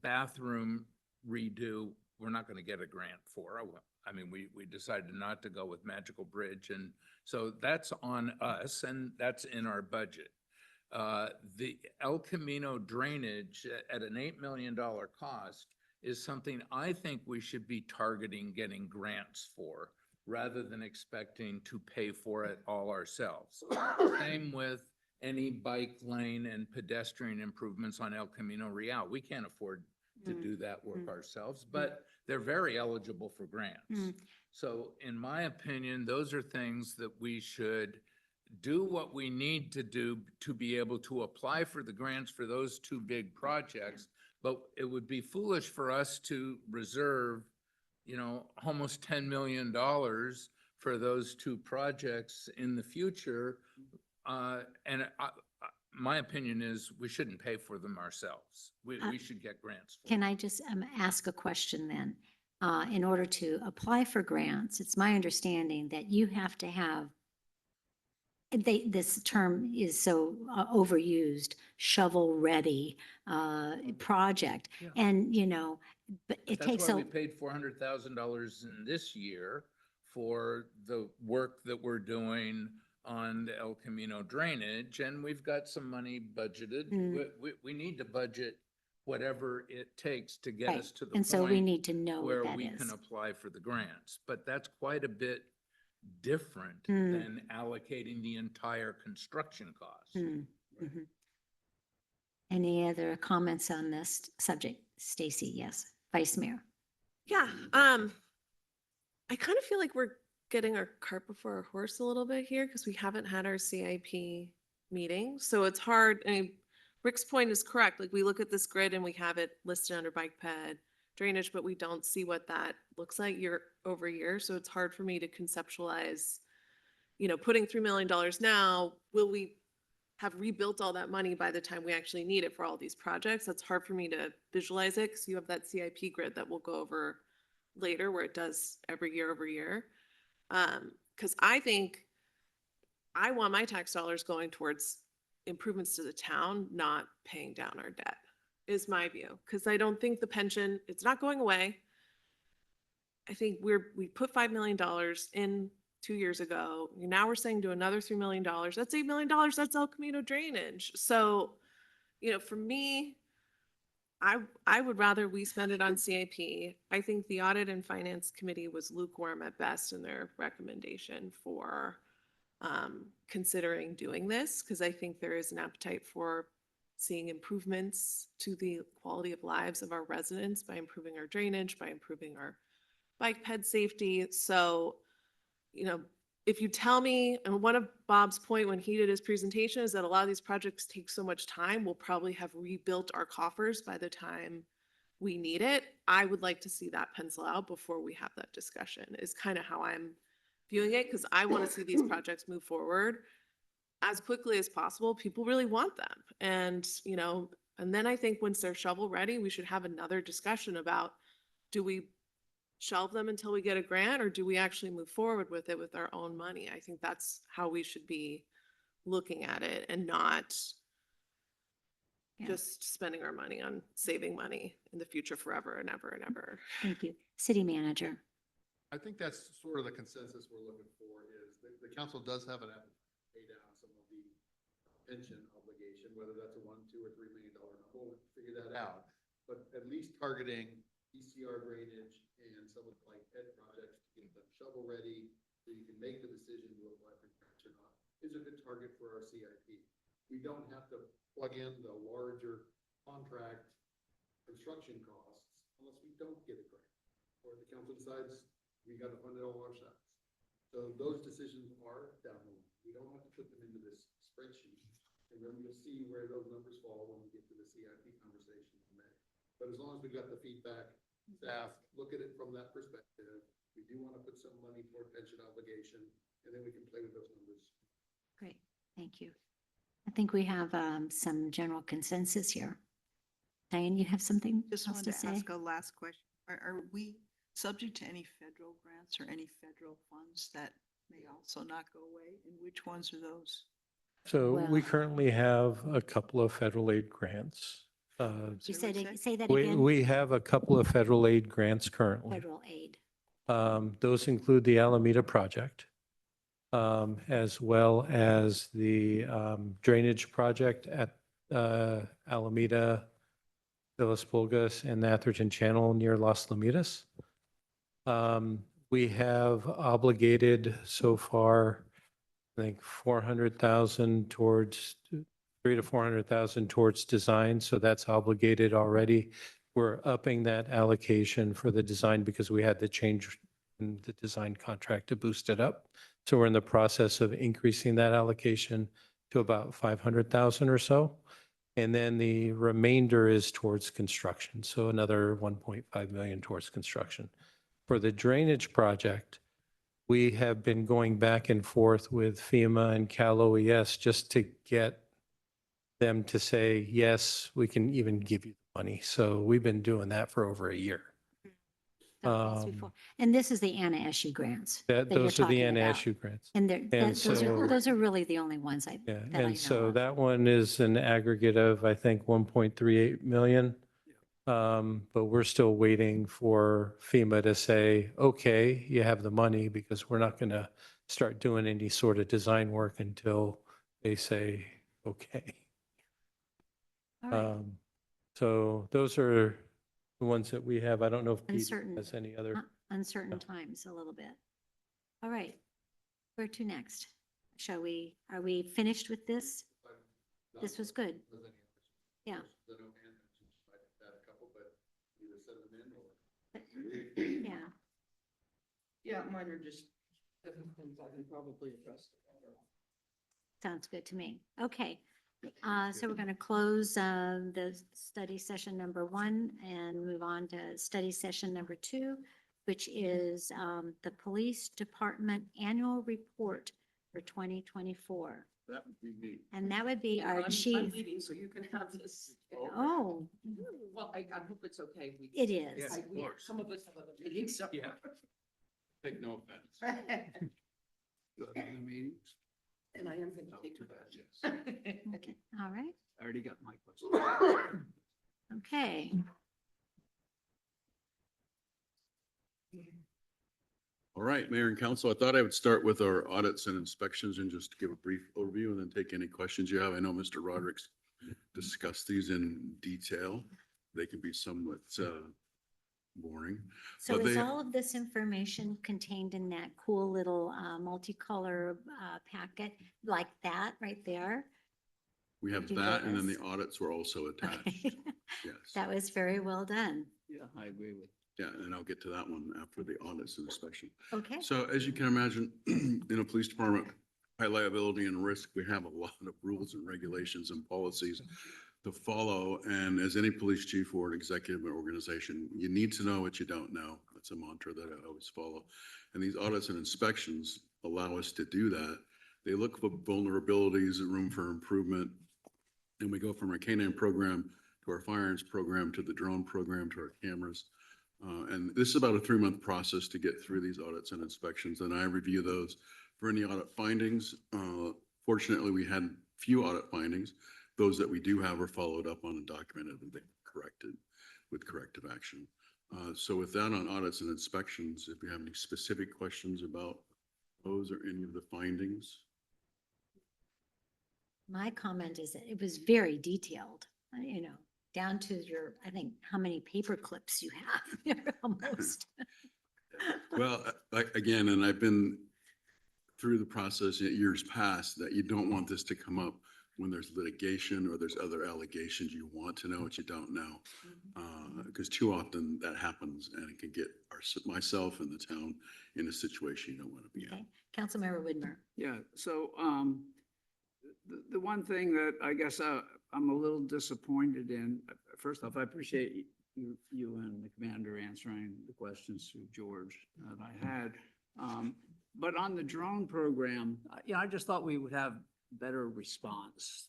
bathroom redo, we're not going to get a grant for. I mean, we decided not to go with Magical Bridge, and so that's on us, and that's in our budget. The El Camino drainage at an $8 million cost is something I think we should be targeting getting grants for, rather than expecting to pay for it all ourselves. Same with any bike lane and pedestrian improvements on El Camino Real. We can't afford to do that work ourselves, but they're very eligible for grants. So in my opinion, those are things that we should do what we need to do to be able to apply for the grants for those 2 big projects. But it would be foolish for us to reserve, almost $10 million for those 2 projects in the future. My opinion is we shouldn't pay for them ourselves. We should get grants. Can I just ask a question then? In order to apply for grants, it's my understanding that you have to have, this term is so overused, shovel-ready project. Yeah. And, but it That's takes why a, we paid $400,000 in this year for the work that we're doing on the El Camino drainage, and we've got some money budgeted. We need to budget whatever it takes to get right. us to the And so we point need to know where what that we is. can apply for the grants. But that's quite a bit different Mm. than allocating the entire construction cost. Mhm. Any other comments on this subject? Stacy, yes. Vice Mayor. Yeah, I kind of feel like we're getting our cart before our horse a little bit here because we haven't had our CIP meeting. So it's hard. I mean, Rick's point is correct. Like we look at this grid and we have it listed under bike ped drainage, but we don't see what that looks like year over year. So it's hard for me to conceptualize, putting $3 million now, will we have rebuilt all that money by the time we actually need it for all these projects? That's hard for me to visualize it because you have that CIP grid that we'll go over later where it does every year over year. Because I think I want my tax dollars going towards improvements to the town, not paying down our debt, is my view. Because I don't think the pension, it's not going away. I think we put $5 million in 2 years ago. Now we're saying do another $3 million. That's $8 million. That's El Camino drainage. So, for me, I would rather we spend it on CIP. I think the Audit and Finance Committee was lukewarm at best in their recommendation for considering doing this, because I think there is an appetite for seeing improvements to the quality of lives of our residents by improving our drainage, by improving our bike ped safety. So, if you tell me, and one of Bob's point when he did his presentation is that a lot of these projects take so much time, we'll probably have rebuilt our coffers by the time we need it. I would like to see that pencil out before we have that discussion, is kind of how I'm viewing it, because I want to see these projects move forward as quickly as possible. People really want them. And, and then I think once they're shovel ready, we should have another discussion about, do we shelve them until we get a grant, or do we actually move forward with it with our own money? I think that's how we should be looking at it, and not Yeah. just spending our money on saving money in the future forever and ever and ever. Thank you. City manager. I think that's sort of the consensus we're looking for, is the council does have an appetite to pay down some of the pension obligation, whether that's a $1, $2, or $3 million number, we'll figure that out. But at least targeting ECR drainage and some of the like ed projects to get them shovel ready, so you can make the decision to apply for grants or not, is a good target for our CIP. We don't have to plug in the larger contract construction costs unless we don't get a grant, or the council decides we got to fund it all ourselves. So those decisions are down the line. We don't have to put them into this spreadsheet, and then we'll see where those numbers fall when we get to the CIP conversation in May. But as long as we've got the feedback, staff look at it from that perspective. We do want to put some money toward pension obligation, and then we can play with those numbers. Great. Thank you. I think we have some general consensus here. Diane, you have something Just else to wanted to say? ask a last question. Are we subject to any federal grants or any federal funds that may also not go away? And which ones are those? So we Well- currently have a couple of federal aid grants. You Sorry, what'd you said, say? say that We, again. we have a couple of federal aid grants currently. Federal aid. Those include the Alameda project, as well as the drainage project at Alameda, Villas Pulgas, and the Atherton Channel near Las Lomitas. We have obligated so far, I think, 400,000 towards, 300,000 to 400,000 towards design. So that's obligated already. We're upping that allocation for the design because we had the change in the design contract to boost it up. So we're in the process of increasing that allocation to about 500,000 or so. And then the remainder is towards construction. So another 1.5 million towards construction. For the drainage project, we have been going back and forth with FEMA and Cal OES just to get them to say, yes, we can even give you the money. So we've been doing that for over a year. That's before. And this is the Anna Eshe grants. That, you're those are the talking about. NASU grants. And so- those are really the only ones Yeah, that I know and so of. that one is an aggregate of, I think, 1.38 million. But we're still waiting for FEMA to say, okay, you have the money, because we're not going to start doing any sort of design work until they say, okay. All right. So those are the ones that we have. I don't know if Pete Uncertain. has any other. Uncertain times a little bit. All right. Where to next? Are we finished with this? This was good. Yeah. Yeah, mine are just things I can probably address. Sounds good to me. Okay. So we're going to close the study session number 1 and move on to study session number 2, which is the Police Department Annual Report for 2024. That would be neat. And that would be our I'm chief. leaving, so you can have this. Oh, Well, I hope it's okay. it is. Yes, of course. Some of us have other meetings, so. Yeah. Take no offense. The meetings? And I am going to take your Yes. Okay, all right. I already got my question. Okay. All right, Mayor and Council, I thought I would start with our audits and inspections and just give a brief overview and then take any questions you have. I know Mr. Roderick's discussed these in detail. They can be somewhat boring. So But is they- all of this information contained in that cool little multicolor packet like that right there? We have Did you that, and then notice? the audits were also attached. Okay. Yes. That was very well done. Yeah, I agree with. Yeah, and I'll get to that one after the audits and inspection. Okay. So as you can imagine, in a police department, high liability and risk, we have a lot of rules and regulations and policies to follow. And as any police chief or an executive or organization, you need to know what you don't know. That's a mantra that I always follow. And these audits and inspections allow us to do that. They look for vulnerabilities, room for improvement. And we go from our canine program to our firearms program, to the drone program, to our cameras. And this is about a 3-month process to get through these audits and inspections, and I review those for any audit findings. Fortunately, we had few audit findings. Those that we do have are followed up on and documented and they're corrected with corrective action. So with that on audits and inspections, if you have any specific questions about those or any of the findings. My comment is that it was very detailed, down to your, I think, how many paper clips you have almost. Well, again, and I've been through the process in years past, that you don't want this to come up when there's litigation or there's other allegations. You want to know what you don't know. Because too often that happens and it can get myself and the town in a situation you don't want to be in. Okay, Councilmember Whitmer. Yeah, so the one thing that I guess I'm a little disappointed in, first off, I appreciate you and the commander answering the questions through George that I had. But on the drone program, I just thought we would have better response,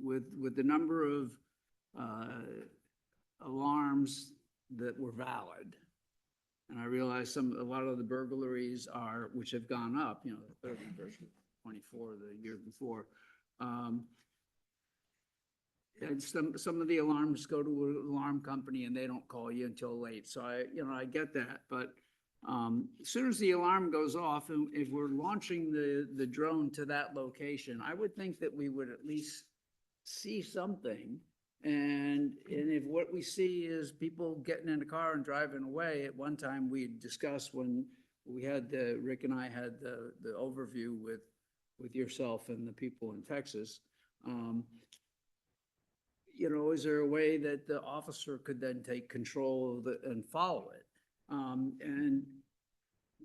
with the number of alarms that were valid. And I realize a lot of the burglaries which have gone up, the 30 versus 24 the year before. And some of the alarms go to an alarm company and they don't call you until late. So I get that, but as soon as the alarm goes off, and if we're launching the drone to that location, I would think that we would at least see something. And if what we see is people getting in the car and driving away, at one time we discussed when we had Rick and I had the overview with yourself and the people in Texas. Is there a way that the officer could then take control of and follow it? And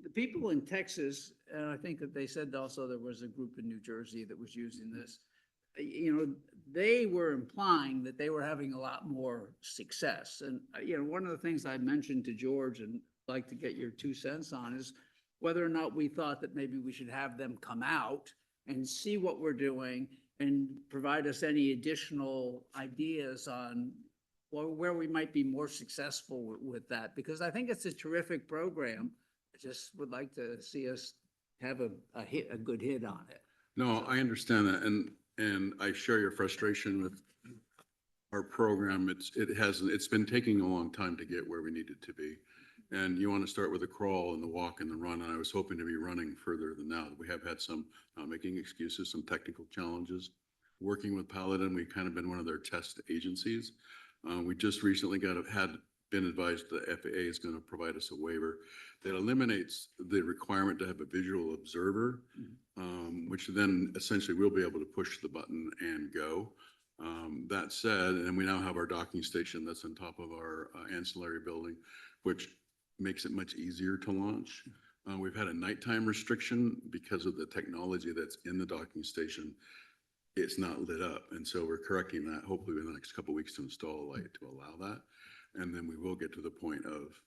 the people in Texas, and I think that they said also there was a group in New Jersey that was using this, they were implying that they were having a lot more success. And, one of the things I mentioned to George and like to get your 2 cents on is whether or not we thought that maybe we should have them come out and see what we're doing and provide us any additional ideas on where we might be more successful with that, because I think it's a terrific program. I just would like to see us have a good hit on it. No, I understand that, and I share your frustration with our program. It's been taking a long time to get where we need it to be. And you want to start with the crawl and the walk and the run, and I was hoping to be running further than now. We have had some, not making excuses, some technical challenges. Working with Paladin, we've kind of been one of their test agencies. We just recently had been advised the FAA is going to provide us a waiver that eliminates the requirement to have a visual observer, which then essentially we'll be able to push the button and go. That said, and we now have our docking station that's on top of our ancillary building, which makes it much easier to launch. We've had a nighttime restriction because of the technology that's in the docking station. It's not lit up. And so we're correcting that, hopefully in the next couple of weeks to install a light to allow that. And then we will get to the point of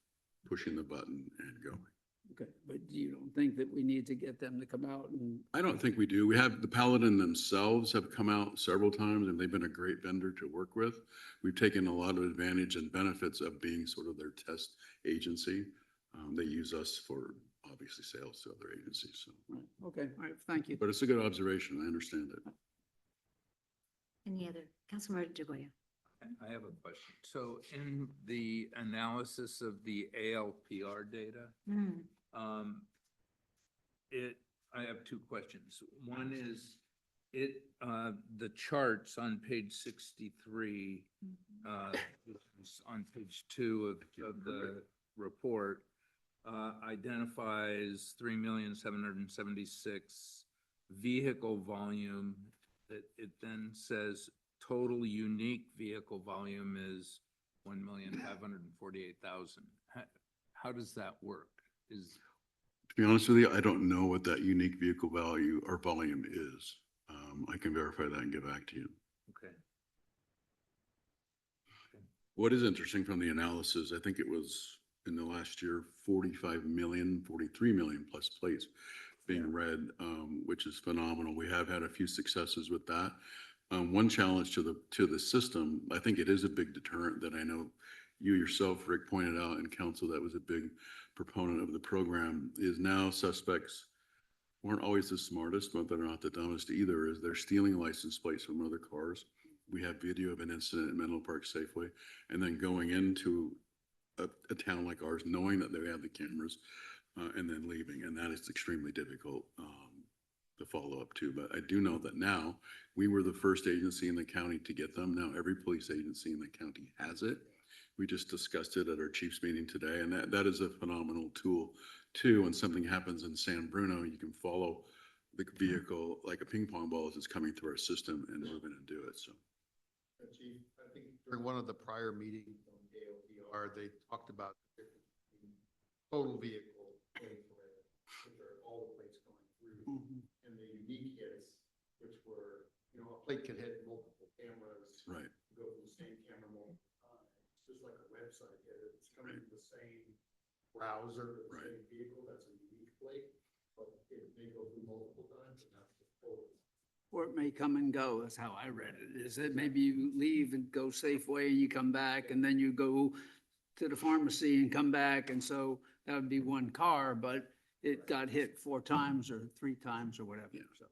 pushing the button and going. Okay, but you don't think that we need to get them to come out and, I don't think we do. We have, the Paladin themselves have come out several times and they've been a great vendor to work with. We've taken a lot of advantage and benefits of being sort of their test agency. They use us for obviously sales to other agencies, so. right, okay, all right, thank you. But it's a good observation. I understand it. Any other, Councilmember DeGoya? I have a question. So in the analysis of the ALPR data, Hmm. I have two questions. One is, the charts on page 63, which is on page 2 of the report, identifies 3,776 vehicle volume. It then says total unique vehicle volume is 1,548,000. How does that work? To be honest with you, I don't know what that unique vehicle value or volume is. I can verify that and get back to you. Okay. What is interesting from the analysis, I think it was in the last year, 45 million, 43 million plus plates being read, which is phenomenal. We have had a few successes with that. One challenge to the system, I think it is a big deterrent that I know you yourself, Rick, pointed out in council that was a big proponent of the program, is now suspects weren't always the smartest, but they're not the dumbest either, is they're stealing license plates from other cars. We have video of an incident at Menlo Park Safeway, and then going into a town like ours, knowing that they have the cameras, and then leaving, and that is extremely difficult to follow up to. But I do know that now, we were the first agency in the county to get them. Now every police agency in the county has it. We just discussed it at our chiefs meeting today, and that is a phenomenal tool too. When something happens in San Bruno, you can follow the vehicle like a ping pong ball as it's coming through our system, and we're going to do it, so. Chief, I think during one of the prior meetings on AOPR, they talked about the difference between total vehicle plate array, which are all the plates going through, and the unique hits, which were, a plate could hit multiple cameras. Right. Go to the same camera multiple times. It's just like a website hit. It's coming from the same browser, the Right. same vehicle. That's a unique plate, but it may go through multiple times, and that's the total. or it may come and go, is how I read it, is that maybe you leave and go Safeway and you come back, and then you go to the pharmacy and come back, and so that would be one car, but it got hit 4 times or 3 times or whatever, Yeah. so.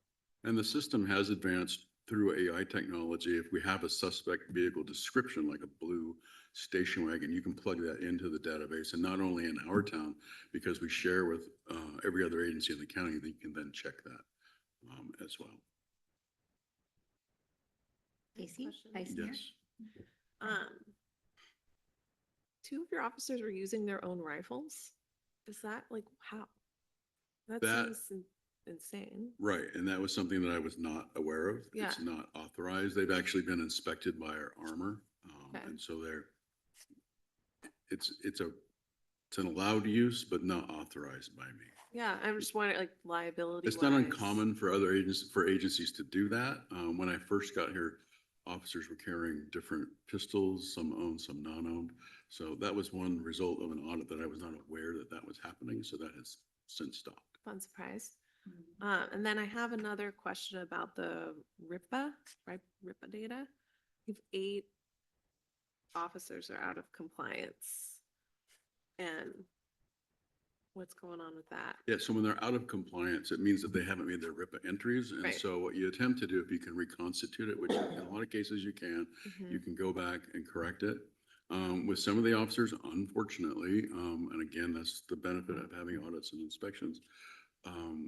And the system has advanced through AI technology. If we have a suspect vehicle description, like a blue station wagon, you can plug that into the database. And not only in our town, because we share with every other agency in the county, that you can then check that as well. Stacy, Question. Vice Mayor? Yes. Two of your officers were using their own rifles. Is that like how? That That- seems insane. Right. And that was something that I was not aware of. Yeah. It's not authorized. They've actually been inspected by our armor. Okay. And so it's an allowed use, but not authorized by me. Yeah, I'm just wondering, like liability. It's not uncommon for other agencies to do that. When I first got here, officers were carrying different pistols, some owned, some non-owned. So that was one result of an audit that I was not aware that was happening. So that has since stopped. Fun surprise. Mm-hmm. And then I have another question about the RIPA, right? RIPA data. You have 8 officers are out of compliance. And what's going on with that? Yeah, so when they're out of compliance, it means that they haven't made their RIPA entries. And Right. so what you attempt to do, if you can reconstitute it, which in a lot of cases you can, Mhm. you can go back and correct it. With some of the officers, unfortunately, and again, that's the benefit of having audits and inspections.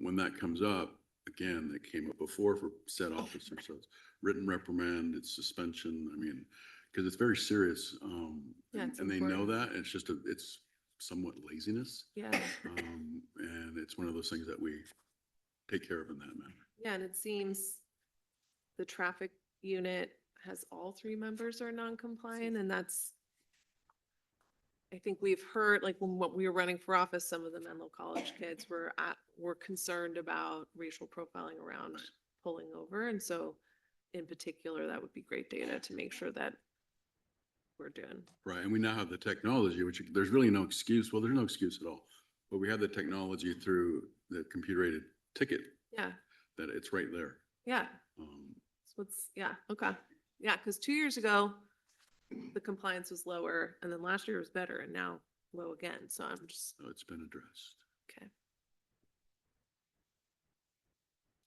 When that comes up, again, it came up before for said officer, so it's written reprimand, it's suspension, I mean, because it's very serious. Yeah, it's And they know important. that, it's just it's somewhat laziness. Yeah. And it's one of those things that we take care of in that manner. Yeah, and it seems the traffic unit has all 3 members are non-compliant, and that's I think we've heard, like, when we were running for office, some of the Menlo College kids were concerned about racial profiling around pulling over. And so in particular, that would be great data to make sure that we're doing. Right, and we now have the technology, which there's really no excuse. Well, there's no excuse at all. But we have the technology through the computer-aided ticket Yeah, that it's right there. yeah. So yeah, okay. Yeah, because 2 years ago, the compliance was lower, and then last year was better, and now low again. So I'm just, So it's been addressed. okay.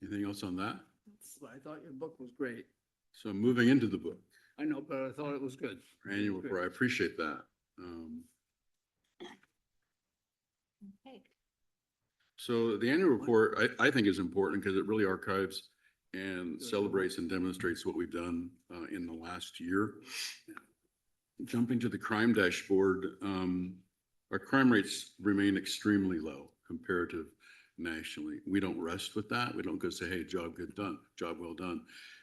Anything else on that? I thought your book was great. So moving into the book, I know, but I thought it was good. annual report, I appreciate that. Okay. So the annual report, I think is important because it really archives and celebrates and demonstrates what we've done in the last year. Jumping to the crime dashboard, our crime rates remain extremely low comparative nationally. We don't rest with that. We don't go say, hey, job good done, job well done.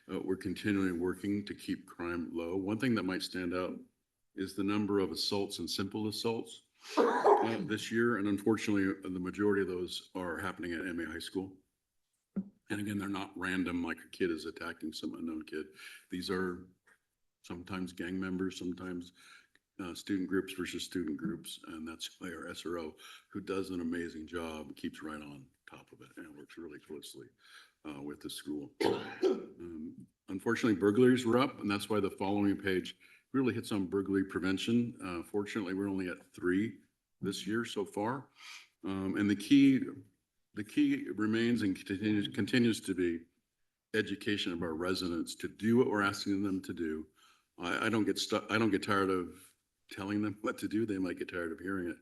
We're continually working to keep crime low. One thing that might stand out is the number of assaults and simple assaults this year. And unfortunately, the majority of those are happening at MA High School. And again, they're not random, like a kid is attacking some unknown kid. These are sometimes gang members, sometimes student groups versus student groups. And that's our SRO, who does an amazing job, keeps right on top of it, and works really closely with the school. Unfortunately, burglaries were up, and that's why the following page really hits on burglary prevention. Fortunately, we're only at 3 this year so far. And the key remains and continues to be education of our residents to do what we're asking them to do. I don't get tired of telling them what to do. They might get tired of hearing it.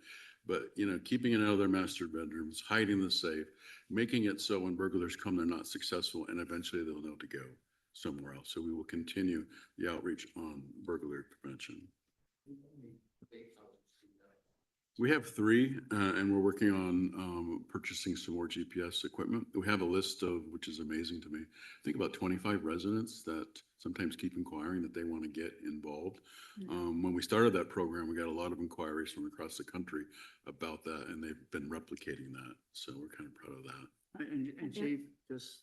But, keeping it out of their master bedrooms, hiding the safe, making it so when burglars come, they're not successful, and eventually they'll know to go somewhere else. So we will continue the outreach on burglary prevention. We have 3, and we're working on purchasing some more GPS equipment. We have a list of, which is amazing to me, I think about 25 residents that sometimes keep inquiring that they want to get involved. When we started that program, we got a lot of inquiries from across the country about that, and they've been replicating that. So we're kind of proud of that. And Chief, just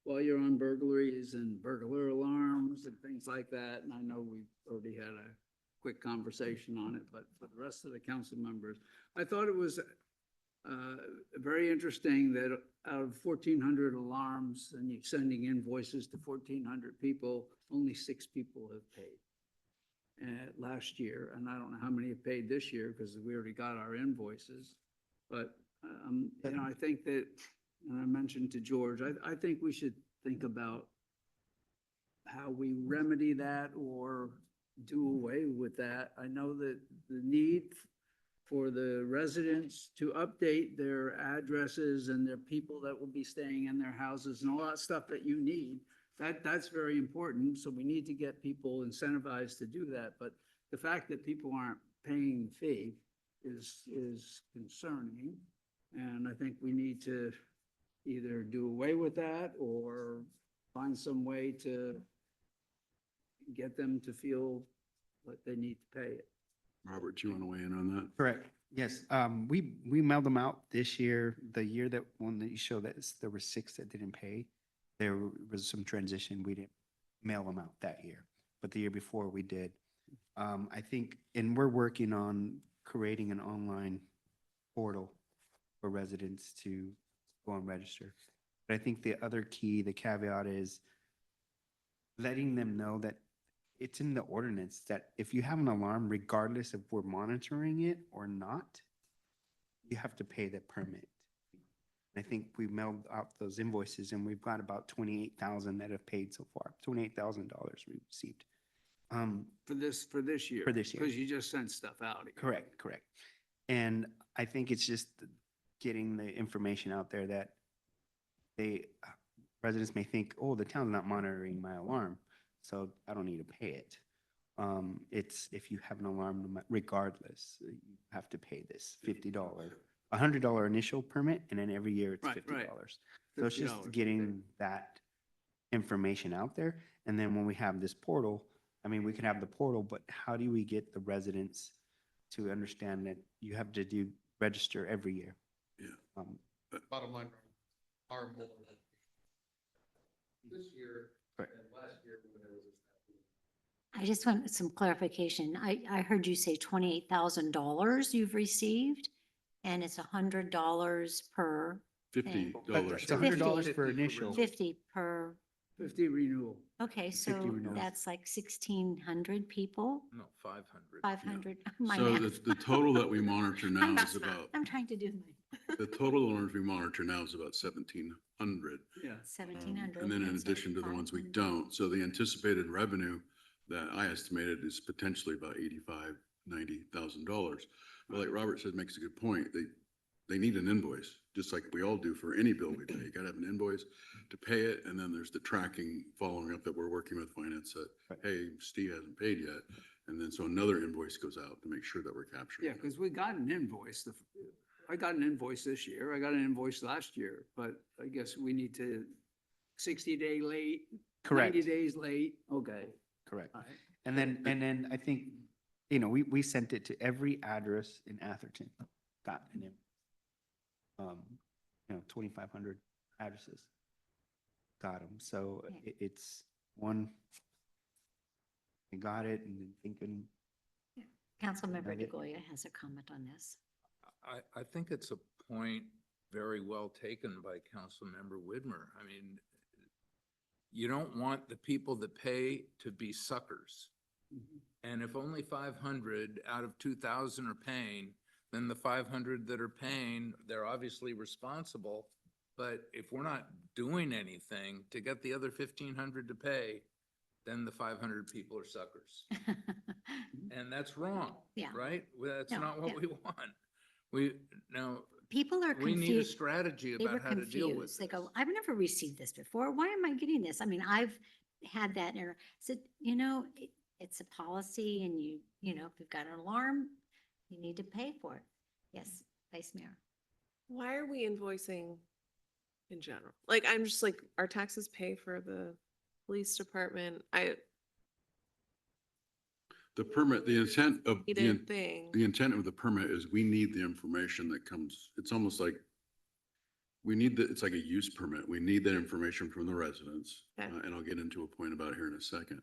while you're on burglaries and burglar alarms and things like that, and I know we've already had a quick conversation on it, but for the rest of the council members, I thought it was very interesting that out of 1,400 alarms and you're sending invoices to 1,400 people, only 6 people have paid last year. And I don't know how many have paid this year because we already got our invoices. But, I think that, and I mentioned to George, I think we should think about how we remedy that or do away with that. I know that the need for the residents to update their addresses and their people that will be staying in their houses and all that stuff that you need, that's very important. So we need to get people incentivized to do that. But the fact that people aren't paying the fee is concerning. And I think we need to either do away with that or find some way to get them to feel like they need to pay it. Robert, do you want to weigh in on that? Correct. Yes. We mailed them out this year. The year that one that you showed that there were 6 that didn't pay. There was some transition. We didn't mail them out that year, but the year before we did. I think, and we're working on creating an online portal for residents to go and register. But I think the other key, the caveat is letting them know that it's in the ordinance that if you have an alarm, regardless if we're monitoring it or not, you have to pay the permit. I think we mailed out those invoices and we've got about 28,000 that have paid so far, $28,000 we received. For this year. For this year. Because you just sent stuff out. Correct. And I think it's just getting the information out there that residents may think, oh, the town's not monitoring my alarm, so I don't need to pay it. It's if you have an alarm, regardless, you have to pay this $50, $100 initial permit, and then every year it's $50. Right. So it's just $50, getting that information out there. And then when we have this portal, I mean, we can have the portal, but how do we get the residents to understand that you have to register every year. Yeah. Bottom line, are more this year Right. than last year when there was a. I just want some clarification. I heard you say $28,000 you've received, and it's $100 per thing. $50. It's $100 for initial. 50 per, 50 renewal. okay, 50 so renewals. that's like 1,600 people, No, 500. 500. My So math. the total that we monitor now That's is math. about, I'm trying to do my the total owners we monitor now is about 1,700. Yeah. 1,700. And then in and so addition to the ones we 500. don't, so the anticipated revenue that I estimated is potentially about $85,000-$90,000. But like Robert said, makes a good point. They need an invoice, just like we all do for any bill we pay. You gotta have an invoice to pay it, and then there's the tracking, following up that we're working with finance that, Right. hey, Steve hasn't paid yet. And then so another invoice goes out to make sure that we're capturing. Yeah, it. because we got an invoice. I got an invoice this year. I got an invoice last year, but I guess we need to 60-day late, Correct. 90 days late. Okay. Correct. All right. And then I think, we sent it to every address in Atherton, got an invoice. 2,500 addresses. Got them. So Yeah. it's one, we got it and then thinking, Councilmember Right. DeGoya has a comment on this. I think it's a point very well taken by Councilmember Widmer. I mean, you don't want the people that pay to be suckers. And if only 500 out of 2,000 are paying, then the 500 that are paying, they're obviously responsible. But if we're not doing anything to get the other 1,500 to pay, then the 500 people are suckers. And that's wrong, Yeah. right? Well, that's No, not what yeah. we want. Now, People are we need a confused. strategy They were about how to deal with confused. They go, this. I've never received this before. Why am I getting this? I mean, I've had that error. So, it's a policy and if you've got an alarm, you need to pay for it. Yes, Vice Mayor. Why are we invoicing in general? Like, I'm just like, our taxes pay for the police department. The permit, the intent of, Needed thing. the intent of the permit is we need the information that comes, it's almost like it's like a use permit. We need that information from the residents. Okay. And I'll get into a point about it here in a second.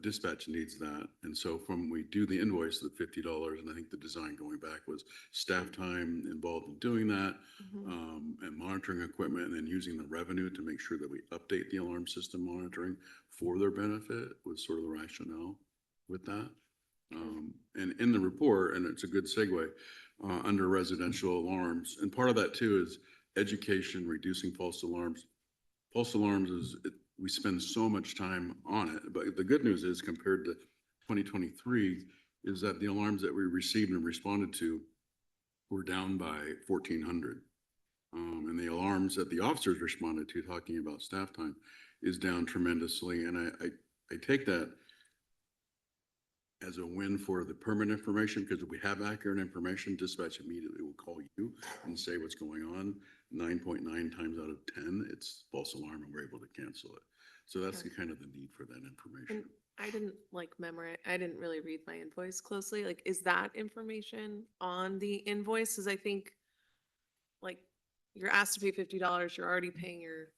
Dispatch needs that. And so we do the invoice, the $50, and I think the design going back was staff time involved in doing that, Mhm. and monitoring equipment, and then using the revenue to make sure that we update the alarm system monitoring for their benefit was sort of the rationale with that. And in the report, and it's a good segue, under residential alarms, and part of that too is education, reducing false alarms. False alarms we spend so much time on it, but the good news is compared to 2023 is that the alarms that we received and responded to were down by 1,400. And the alarms that the officers responded to, talking about staff time, is down tremendously. And I take that as a win for the permit information, because if we have accurate information, dispatch immediately will call you and say what's going on. 9.9 times out of 10, it's false alarm and we're able to cancel it. So that's the Okay. kind of the need for that information. And I didn't memorize, I didn't really read my invoice closely. Like, is that information on the invoice? Cause I think like you're asked to pay $50, you're already paying your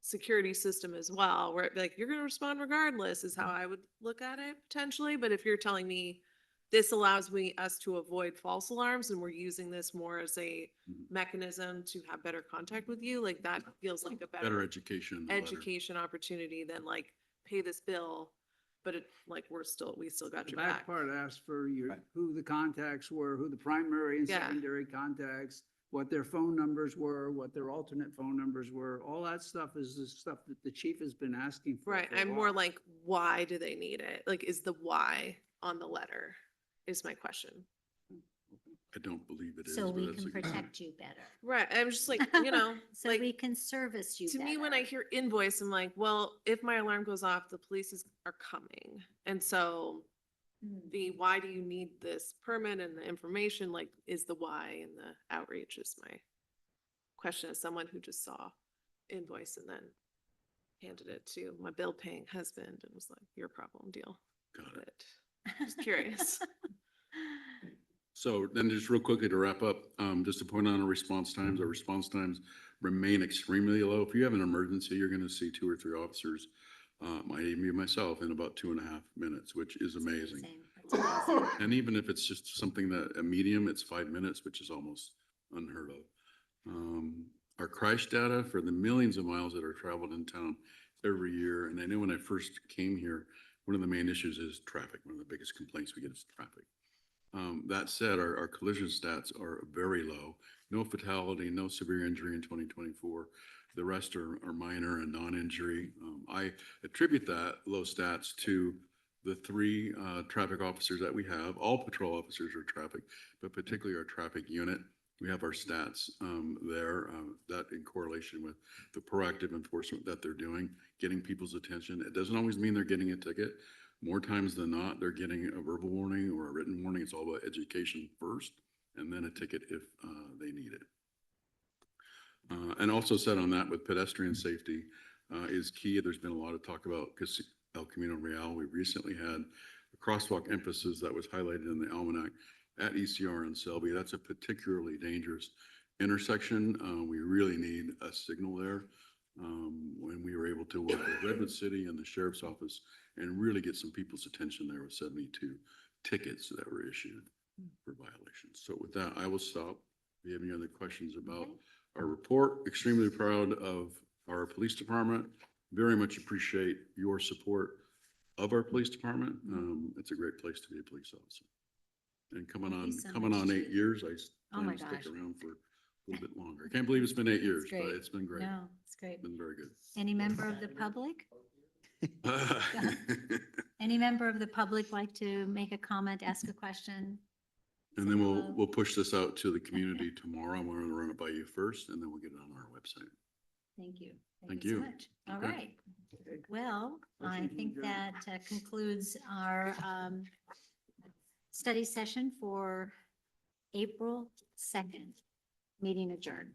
security system as well, where like you're gonna respond regardless is how I would look at it potentially. But if you're telling me this allows us to avoid false alarms and we're using this more as a Mhm. mechanism to have better contact with you, like that feels like a Better education. in the letter. education opportunity than like pay this bill, but it like we still got The your back back. part asks for Right. who the contacts were, who the primary and Yeah. secondary contacts, what their phone numbers were, what their alternate phone numbers were. All that stuff is the stuff that the chief has been asking for. Right. for a I'm more while. like, why do they need it? Like, is the why on the letter is my question. I don't believe it is. So but we that's can a good- protect you better. Right. I'm just like, So like we can service you to me, when I better. hear invoice, I'm like, well, if my alarm goes off, the police are coming. And so Hmm. the why do you need this permit and the information, like, is the why and the outreach is my question as someone who just saw invoice and then handed it to my bill paying husband and was like, your problem, deal Got with it. it. Just curious. So then just real quickly to wrap up, just to point out our response times remain extremely low. If you have an emergency, you're gonna see 2 or 3 officers, might even be myself, in about 2.5 minutes, which is amazing. That's amazing. And even if it's just something that, a medium, it's 5 minutes, which is almost unheard of. Our crash data for the millions of miles that are traveled in town every year, and I knew when I first came here, one of the main issues is traffic. One of the biggest complaints we get is traffic. That said, our collision stats are very low. No fatality, no severe injury in 2024. The rest are minor and non-injury. I attribute that low stats to the 3 traffic officers that we have. All patrol officers are traffic, but particularly our traffic unit. We have our stats there, that in correlation with the proactive enforcement that they're doing, getting people's attention. It doesn't always mean they're getting a ticket. More times than not, they're getting a verbal warning or a written warning. It's all about education first, and then a ticket if they need it. And also said on that with pedestrian safety is key. There's been a lot of talk about El Camino Real. We recently had a crosswalk emphasis that was highlighted in the almanac at ECR and Selby. That's a particularly dangerous intersection. We really need a signal there. When we were able to work with Redwood City and the sheriff's office and really get some people's attention there with 72 tickets that were issued for violations. So with that, I will stop. If you have any other questions about our report, extremely proud of our police department. Very much appreciate your support of our police department. It's a great place to be a police officer. And coming Thank you so on much. 8 years, I Oh my plan to stick gosh. around for a little bit longer. I can't believe it's been 8 years, but great. it's been great. No, it's great. It's been very good. Any member of the public? Any member of the public like to make a comment, ask a question? And say then hello? we'll push this out to the community tomorrow. I'm going to run it by you first, and then we'll get it on our website. Thank you. Thank so you. much. All Okay. right. Well, I think that concludes our study session for April 2nd. Meeting adjourned.